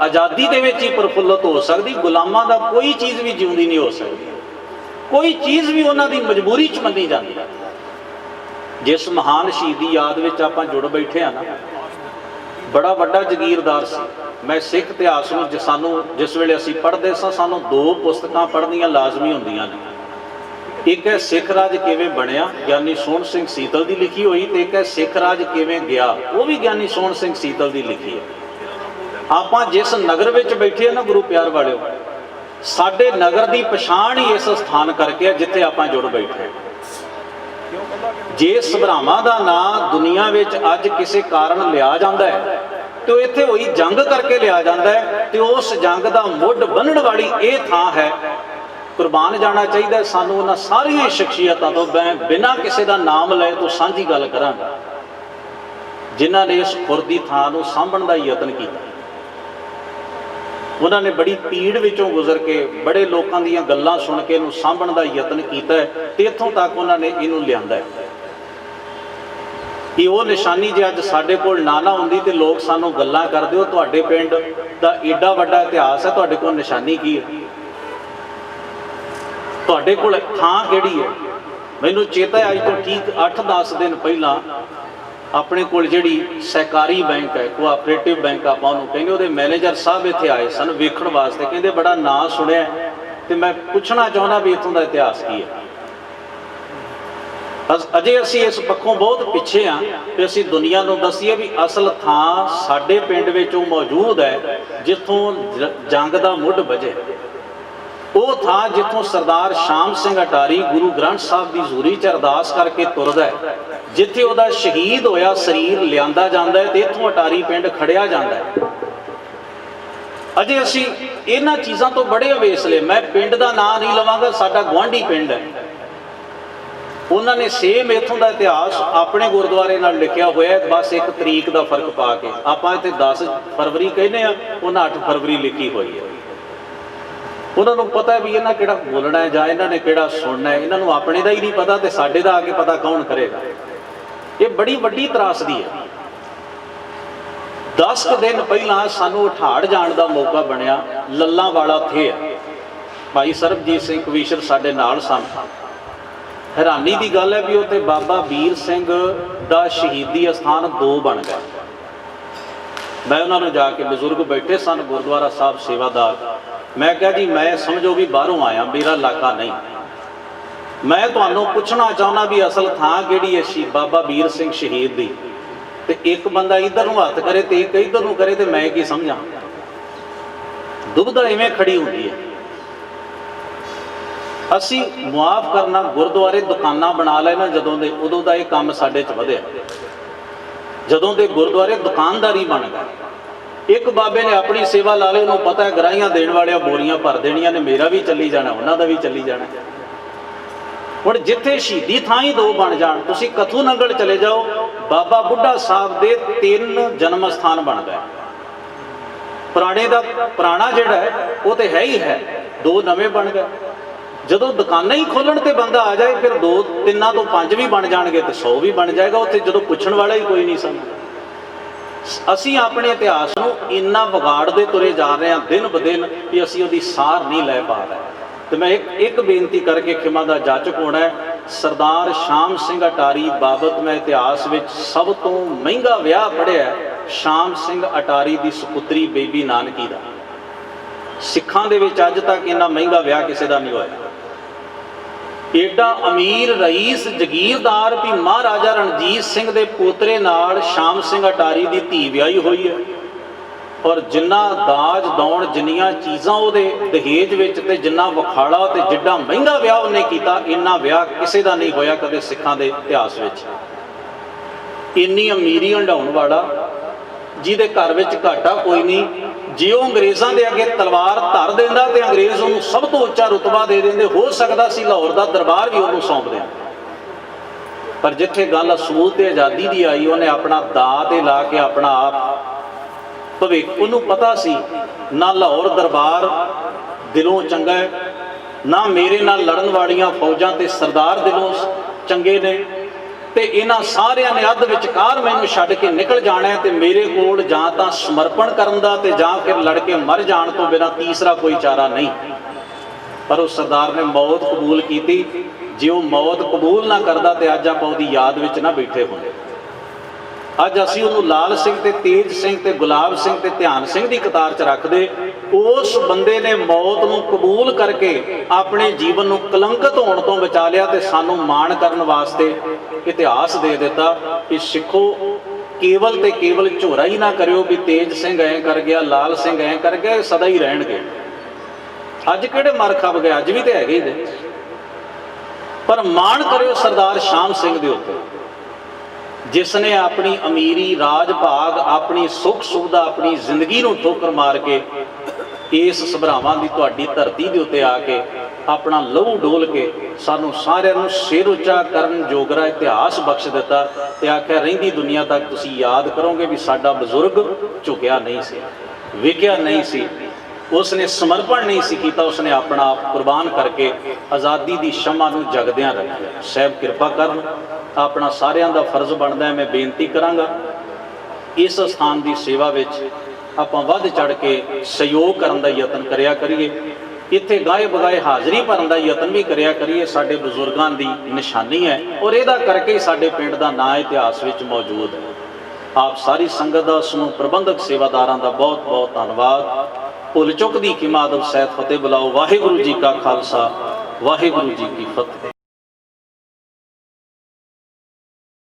आज़ादी दे विच ही प्रफुल्लत हो सकती। गुलामां दा कोई चीज़ भी जिउंदी नहीं हो सकती, कोई चीज़ भी उन्हां दी मजबूरी च मन्नी जाती है। जिस महान शहीदी याद विच आपां जुड़ बैठे हैं ना, बड़ा वड्डा जगीरदार सी। मैं सिख इतिहास में सानू जिस वेले असीं पढ़दे सां, सानू दो पुस्तकां पढ़नियां लाजमी हुंदियां ने। एक है सिख राज किवें बनिया, ज्ञानी सोहण सिंह सीतल की लिखी हुई, तो एक है सिख राज किवें गया, वो भी ज्ञानी सोहण सिंह सीतल की लिखी है। आपां जिस नगर विच बैठे हैं ना गुरु प्यार वालिओ, साडे नगर की पछाण ही इस स्थान करके है जिथे आपां जुड़ बैठे। जे सभरावां दा नाम दुनिया विच अज किसी कारण लिया जाता है, तो इत्थे होई जंग करके लिया जाता है, तो उस जंग का मुढ़ बन्नण वाली ये थां है। कुर्बान जाना चाहिए सानू उन्हां सारियां शख्सियतां तो। मैं बिना किसी का नाम ले तो सांझी गल करांगा, जिन्हां ने इस खुरदी थां नूं सांभण दा यतन कीता। ਉਹਨਾਂ ਨੇ ਬੜੀ ਪੀੜ ਵਿੱਚੋਂ ਗੁਜ਼ਰ ਕੇ ਬੜੇ ਲੋਕਾਂ ਦੀਆਂ ਗੱਲਾਂ ਸੁਣ ਕੇ ਇਹਨੂੰ ਸਾਂਭਣ ਦਾ ਯਤਨ ਕੀਤਾ ਤੇ ਇੱਥੋਂ ਤੱਕ ਉਹਨਾਂ ਨੇ ਇਹਨੂੰ ਲਿਆਂਦਾ ਹੈ ਕਿ ਉਹ ਨਿਸ਼ਾਨੀ ਜੇ ਅੱਜ ਸਾਡੇ ਕੋਲ ਨਾ ਹੁੰਦੀ ਤੇ ਲੋਕ ਸਾਨੂੰ ਗੱਲਾਂ ਕਰਦੇ ਹੋ ਤੁਹਾਡੇ ਪਿੰਡ ਦਾ ਏਡਾ ਵੱਡਾ ਇਤਿਹਾਸ ਹੈ, ਤੁਹਾਡੇ ਕੋਲ ਨਿਸ਼ਾਨੀ ਕੀ ਹੈ, ਤੁਹਾਡੇ ਕੋਲ ਥਾਂ ਕਿਹੜੀ ਹੈ। ਮੈਨੂੰ ਚੇਤਾ ਹੈ ਅੱਜ ਤੋਂ ਠੀਕ 8-10 ਦਿਨ ਪਹਿਲਾਂ ਆਪਣੇ ਕੋਲ ਜਿਹੜੀ ਸਹਿਕਾਰੀ ਬੈਂਕ ਹੈ, ਕੋਆਪਰੇਟਿਵ ਬੈਂਕ ਆਪਾਂ ਉਹਨੂੰ ਕਹਿੰਦੇ, ਉਹਦੇ ਮੈਨੇਜਰ ਸਾਹਿਬ ਇੱਥੇ ਆਏ ਸਨ ਵੇਖਣ ਵਾਸਤੇ। ਕਹਿੰਦੇ ਬੜਾ ਨਾਂ ਸੁਣਿਆ ਤੇ ਮੈਂ ਪੁੱਛਣਾ ਚਾਹੁੰਦਾ ਵੀ ਇੱਥੋਂ ਦਾ ਇਤਿਹਾਸ ਕੀ ਹੈ। ਅਜੇ ਅਸੀਂ ਇਸ ਪੱਖੋਂ ਬਹੁਤ ਪਿੱਛੇ ਹਾਂ ਤੇ ਅਸੀਂ ਦੁਨੀਆ ਨੂੰ ਦੱਸੀਏ ਵੀ ਅਸਲ ਥਾਂ ਸਾਡੇ ਪਿੰਡ ਵਿੱਚ ਉਹ ਮੌਜੂਦ ਹੈ ਜਿੱਥੋਂ ਜੰਗ ਦਾ ਮੁੱਢ ਵਜੇ। ਉਹ ਥਾਂ ਜਿੱਥੋਂ ਸਰਦਾਰ ਸ਼ਾਮ ਸਿੰਘ ਅਟਾਰੀ ਗੁਰੂ ਗ੍ਰੰਥ ਸਾਹਿਬ ਦੀ ਹਜ਼ੂਰੀ 'ਚ ਅਰਦਾਸ ਕਰਕੇ ਤੁਰਦਾ ਹੈ, ਜਿੱਥੇ ਉਹਦਾ ਸ਼ਹੀਦ ਹੋਇਆ ਸਰੀਰ ਲਿਆਂਦਾ ਜਾਂਦਾ ਹੈ ਤੇ ਇੱਥੋਂ ਅਟਾਰੀ ਪਿੰਡ ਖੜਿਆ ਜਾਂਦਾ ਹੈ। ਅਜੇ ਅਸੀਂ ਇਹਨਾਂ ਚੀਜ਼ਾਂ ਤੋਂ ਬੜੇ ਅਵੇਸਲੇ। ਮੈਂ ਪਿੰਡ ਦਾ ਨਾਂ ਨਹੀਂ ਲਵਾਂਗਾ, ਸਾਡਾ ਗੁਆਂਢੀ ਪਿੰਡ ਹੈ, ਉਹਨਾਂ ਨੇ ਸੇਮ ਇੱਥੋਂ ਦਾ ਇਤਿਹਾਸ ਆਪਣੇ ਗੁਰਦੁਆਰੇ ਨਾਲ ਲਿਖਿਆ ਹੋਇਆ, ਬਸ ਇੱਕ ਤਰੀਕ ਦਾ ਫਰਕ ਪਾ ਕੇ। ਆਪਾਂ ਇੱਥੇ 10 ਫਰਵਰੀ ਕਹਿੰਦੇ ਆ, ਉਹਨਾਂ 8 ਫਰਵਰੀ ਲਿਖੀ ਹੋਈ ਹੈ। ਉਹਨਾਂ ਨੂੰ ਪਤਾ ਵੀ ਇਹਨਾਂ ਕਿਹੜਾ ਬੋਲਣਾ ਹੈ ਜਾਂ ਇਹਨਾਂ ਨੇ ਕਿਹੜਾ ਸੁਣਨਾ ਹੈ। ਇਹਨਾਂ ਨੂੰ ਆਪਣੇ ਦਾ ਹੀ ਨਹੀਂ ਪਤਾ ਤੇ ਸਾਡੇ ਦਾ ਆ ਕੇ ਪਤਾ ਕੌਣ ਕਰੇਗਾ। ਇਹ ਬੜੀ ਵੱਡੀ ਤਰਾਸਦੀ ਹੈ। 10 ਦਿਨ ਪਹਿਲਾਂ ਸਾਨੂੰ ਉਠਾੜ ਜਾਣ ਦਾ ਮੌਕਾ ਬਣਿਆ। ਲੱਲਾਂ ਵਾਲਾ ਥੇ ਭਾਈ ਸਰਬਜੀਤ ਸਿੰਘ ਕਵੀਸ਼ਰ ਸਾਡੇ ਨਾਲ ਸਨ। ਹੈਰਾਨੀ ਦੀ ਗੱਲ ਹੈ ਵੀ ਉੱਥੇ ਬਾਬਾ ਵੀਰ ਸਿੰਘ ਦਾ ਸ਼ਹੀਦੀ ਅਸਥਾਨ 2 ਬਣ ਗਿਆ। ਮੈਂ ਉਹਨਾਂ ਨੂੰ ਜਾ ਕੇ, ਬਜ਼ੁਰਗ ਬੈਠੇ ਸਨ ਗੁਰਦੁਆਰਾ ਸਾਹਿਬ ਸੇਵਾਦਾਰ, ਮੈਂ ਕਿਹਾ ਜੀ ਮੈਂ ਸਮਝੋ ਵੀ ਬਾਹਰੋਂ ਆਇਆ, ਮੇਰਾ ਇਲਾਕਾ ਨਹੀਂ, ਮੈਂ ਤੁਹਾਨੂੰ ਪੁੱਛਣਾ ਚਾਹੁੰਦਾ ਵੀ ਅਸਲ ਥਾਂ ਕਿਹੜੀ ਹੈ ਬਾਬਾ ਵੀਰ ਸਿੰਘ ਸ਼ਹੀਦ ਦੀ। ਤੇ ਇੱਕ ਬੰਦਾ ਇੱਧਰ ਨੂੰ ਹੱਥ ਕਰੇ ਤੇ ਇੱਕ ਇੱਧਰ ਨੂੰ ਕਰੇ ਤੇ ਮੈਂ ਕੀ ਸਮਝਾਂ। ਦੁਬਿਧਾ ਇਵੇਂ ਖੜੀ ਹੁੰਦੀ ਹੈ। ਅਸੀਂ ਮੁਆਫ ਕਰਨਾ, ਗੁਰਦੁਆਰੇ ਦੁਕਾਨਾਂ ਬਣਾ ਲੈਣਾ ਜਦੋਂ ਦੇ, ਉਦੋਂ ਦਾ ਇਹ ਕੰਮ ਸਾਡੇ 'ਚ ਵਧਿਆ। ਜਦੋਂ ਦੇ ਗੁਰਦੁਆਰੇ ਦੁਕਾਨਦਾਰੀ ਬਣ ਗਈ। ਇੱਕ ਬਾਬੇ ਨੇ ਆਪਣੀ ਸੇਵਾ ਲਾ ਲਈ, ਉਹਨੂੰ ਪਤਾ ਹੈ ਗਰਾਹੀਆਂ ਦੇਣ ਵਾਲਿਆਂ ਬੋਰੀਆਂ ਭਰ ਦੇਣੀਆਂ ਨੇ, ਮੇਰਾ ਵੀ ਚੱਲੀ ਜਾਣਾ, ਉਹਨਾਂ ਦਾ ਵੀ ਚੱਲੀ ਜਾਣਾ। ਹੁਣ ਜਿੱਥੇ ਸ਼ਹੀਦੀ ਥਾਂ ਹੀ 2 ਬਣ ਜਾਣ, ਤੁਸੀਂ ਕਥੂ ਨੰਗਲ ਚਲੇ ਜਾਓ, ਬਾਬਾ ਬੁੱਢਾ ਸਾਹਿਬ ਦੇ 3 ਜਨਮ ਸਥਾਨ ਬਣ ਗਏ। ਪੁਰਾਣੇ ਦਾ ਪੁਰਾਣਾ ਜਿਹੜਾ ਹੈ ਉਹ ਤੇ ਹੈ ਹੀ ਹੈ, 2 ਨਵੇਂ ਬਣ ਗਏ। ਜਦੋਂ ਦੁਕਾਨਾਂ ਹੀ ਖੋਲਣ ਤੇ ਬੰਦਾ ਆ ਜਾਏ ਫਿਰ 2-3 ਤੋਂ 5 ਵੀ ਬਣ ਜਾਣਗੇ ਤੇ 100 ਵੀ ਬਣ ਜਾਏਗਾ। ਉੱਥੇ ਜਦੋਂ ਪੁੱਛਣ ਵਾਲਾ ਹੀ ਕੋਈ ਨਹੀਂ ਸਨ। ਅਸੀਂ ਆਪਣੇ ਇਤਿਹਾਸ ਨੂੰ ਇੰਨਾ ਵਿਗਾੜਦੇ ਤੁਰੇ ਜਾ ਰਹੇ ਹਾਂ ਦਿਨ ਬ ਦਿਨ ਕਿ ਅਸੀਂ ਉਹਦੀ ਸਾਰ ਨਹੀਂ ਲੈ ਪਾ ਰਹੇ। ਤੇ ਮੈਂ ਇੱਕ ਬੇਨਤੀ ਕਰਕੇ ਖਿਮਾ ਦਾ ਜਾਚਕ ਹੋਣਾ ਹੈ। ਸਰਦਾਰ ਸ਼ਾਮ ਸਿੰਘ ਅਟਾਰੀ ਬਾਬਤ ਮੈਂ ਇਤਿਹਾਸ ਵਿੱਚ ਸਭ ਤੋਂ ਮਹਿੰਗਾ ਵਿਆਹ ਪੜ੍ਹਿਆ ਸ਼ਾਮ ਸਿੰਘ ਅਟਾਰੀ ਦੀ ਸੁਪੁੱਤਰੀ ਬੇਬੀ ਨਾਨਕੀ ਦਾ। ਸਿੱਖਾਂ ਦੇ ਵਿੱਚ ਅੱਜ ਤੱਕ ਇੰਨਾ ਮਹਿੰਗਾ ਵਿਆਹ ਕਿਸੇ ਦਾ ਨਹੀਂ ਹੋਇਆ। ਏਡਾ ਅਮੀਰ ਰਈਸ ਜਗੀਰਦਾਰ ਵੀ ਮਹਾਰਾਜਾ ਰਣਜੀਤ ਸਿੰਘ ਦੇ ਪੋਤਰੇ ਨਾਲ ਸ਼ਾਮ ਸਿੰਘ ਅਟਾਰੀ ਦੀ ਧੀ ਵਿਆਹੀ ਹੋਈ ਹੈ। ਔਰ ਜਿੰਨਾ ਦਾਜ ਦੌਣ, ਜਿੰਨੀਆਂ ਚੀਜ਼ਾਂ ਉਹਦੇ ਦਹੇਜ ਵਿੱਚ ਤੇ ਜਿੰਨਾ ਵਖਾੜਾ ਤੇ ਜਿੱਡਾ ਮਹਿੰਗਾ ਵਿਆਹ ਉਹਨੇ ਕੀਤਾ, ਇੰਨਾ ਵਿਆਹ ਕਿਸੇ ਦਾ ਨਹੀਂ ਹੋਇਆ ਕਦੇ ਸਿੱਖਾਂ ਦੇ ਇਤਿਹਾਸ ਵਿੱਚ। ਇੰਨੀ ਅਮੀਰੀ ਹੰਡਾਉਣ ਵਾਲਾ, ਜਿਹਦੇ ਘਰ ਵਿੱਚ ਘਾਟਾ ਕੋਈ ਨਹੀਂ, ਜੇ ਉਹ ਅੰਗਰੇਜ਼ਾਂ ਦੇ ਅੱਗੇ ਤਲਵਾਰ ਧਰ ਦਿੰਦਾ ਤੇ ਅੰਗਰੇਜ਼ ਉਹਨੂੰ ਸਭ ਤੋਂ ਉੱਚਾ ਰੁਤਬਾ ਦੇ ਦਿੰਦੇ। ਹੋ ਸਕਦਾ ਸੀ ਲਾਹੌਰ ਦਾ ਦਰਬਾਰ ਵੀ ਉਹਨੂੰ ਸੌਂਪ ਦਿਆਂ। ਪਰ ਜਿੱਥੇ ਗੱਲ ਅਸੂਲ ਤੇ ਆਜ਼ਾਦੀ ਦੀ ਆਈ, ਉਹਨੇ ਆਪਣਾ ਦਾਅ ਤੇ ਲਾ ਕੇ ਆਪਣਾ ਆਪ ਭਵਿੱਖ, ਉਹਨੂੰ ਪਤਾ ਸੀ ਨਾ ਲਾਹੌਰ ਦਰਬਾਰ ਦਿਲੋਂ ਚੰਗਾ ਹੈ, ਨਾ ਮੇਰੇ ਨਾਲ ਲੜਨ ਵਾਲੀਆਂ ਫੌਜਾਂ ਤੇ ਸਰਦਾਰ ਦਿਲੋਂ ਚੰਗੇ ਨੇ, ਤੇ ਇਹਨਾਂ ਸਾਰਿਆਂ ਨੇ ਅੱਧ ਵਿਚਕਾਰ ਮੈਨੂੰ ਛੱਡ ਕੇ ਨਿਕਲ ਜਾਣਾ ਤੇ ਮੇਰੇ ਕੋਲ ਜਾਂ ਤਾਂ ਸਮਰਪਣ ਕਰਨ ਦਾ ਤੇ ਜਾਂ ਫਿਰ ਲੜ ਕੇ ਮਰ ਜਾਣ ਤੋਂ ਬਿਨਾਂ ਤੀਸਰਾ ਕੋਈ ਚਾਰਾ ਨਹੀਂ। ਪਰ ਉਸ ਸਰਦਾਰ ਨੇ ਮੌਤ ਕਬੂਲ ਕੀਤੀ। ਜੇ ਉਹ ਮੌਤ ਕਬੂਲ ਨਾ ਕਰਦਾ ਤੇ ਅੱਜ ਆਪਾਂ ਉਹਦੀ ਯਾਦ ਵਿੱਚ ਨਾ ਬੈਠੇ ਹੁੰਦੇ। ਅੱਜ ਅਸੀਂ ਉਹਨੂੰ ਲਾਲ ਸਿੰਘ ਤੇ ਤੇਜ ਸਿੰਘ ਤੇ ਗੁਲਾਬ ਸਿੰਘ ਤੇ ਧਿਆਨ ਸਿੰਘ ਦੀ ਕਤਾਰ 'ਚ ਰੱਖਦੇ। ਉਸ ਬੰਦੇ ਨੇ ਮੌਤ ਨੂੰ ਕਬੂਲ ਕਰਕੇ ਆਪਣੇ ਜੀਵਨ ਨੂੰ ਕਲੰਕਿਤ ਹੋਣ ਤੋਂ ਬਚਾ ਲਿਆ ਤੇ ਸਾਨੂੰ ਮਾਣ ਕਰਨ ਵਾਸਤੇ ਇਤਿਹਾਸ ਦੇ ਦਿੱਤਾ ਕਿ ਸਿੱਖੋ, ਕੇਵਲ ਤੇ ਕੇਵਲ ਝੋਰਾ ਹੀ ਨਾ ਕਰਿਓ ਵੀ ਤੇਜ ਸਿੰਘ ਐਂ ਕਰ ਗਿਆ, ਲਾਲ ਸਿੰਘ ਐਂ ਕਰ ਗਿਆ, ਸਦਾ ਹੀ ਰਹਿਣਗੇ। ਅੱਜ ਕਿਹੜੇ ਮਰ ਖੱਪ ਗਏ, ਅੱਜ ਵੀ ਤੇ ਹੈਗੇ ਹੀ ਨੇ। ਪਰ ਮਾਣ ਕਰਿਓ ਸਰਦਾਰ ਸ਼ਾਮ ਸਿੰਘ ਦੇ ਉੱਤੇ, ਜਿਸ ਨੇ ਆਪਣੀ ਅਮੀਰੀ, ਰਾਜ ਭਾਗ, ਆਪਣੀ ਸੁੱਖ ਸੁਵਿਧਾ, ਆਪਣੀ ਜ਼ਿੰਦਗੀ ਨੂੰ ਠੋਕਰ ਮਾਰ ਕੇ ਇਸ ਸਭਰਾਵਾਂ ਦੀ ਤੁਹਾਡੀ ਧਰਤੀ ਦੇ ਉੱਤੇ ਆ ਕੇ ਆਪਣਾ ਲਹੂ ਡੋਲ ਕੇ ਸਾਨੂੰ ਸਾਰਿਆਂ ਨੂੰ ਸਿਰ ਉੱਚਾ ਕਰਨ ਜੋਗਰਾ ਇਤਿਹਾਸ ਬਖਸ਼ ਦਿੱਤਾ। ਤੇ ਆਖਿਆ ਰਹਿੰਦੀ ਦੁਨੀਆ ਤੱਕ ਤੁਸੀਂ ਯਾਦ ਕਰੋਗੇ ਵੀ ਸਾਡਾ ਬਜ਼ੁਰਗ ਝੁਕਿਆ ਨਹੀਂ ਸੀ, ਵਿਕਿਆ ਨਹੀਂ ਸੀ, उसने समर्पण नहीं सी कीता, उसने अपना आप कुर्बान करके आज़ादी की शमा नूं जगदियां रखिया। साहब कृपा करन, अपना सारियां दा फर्ज बनता है। मैं बेनती करांगा इस स्थान की सेवा विच आपां वध चढ़ के सहयोग करन दा यतन करिया करिए। इत्थे गाए बगाए हाज़री भरन दा यतन भी करिया करिए। साडे बजुर्गां दी निशानी है और इहदा करके ही साडे पिंड दा नां इतिहास विच मौजूद है। आप सारी संगत दा, समूह प्रबंधक सेवादारां दा बहुत बहुत धन्नवाद। भुल चुक दी खिमा अदब सहित फतेह बुलाओ। वाहिगुरू जी का खालसा, वाहिगुरू जी की फतेह।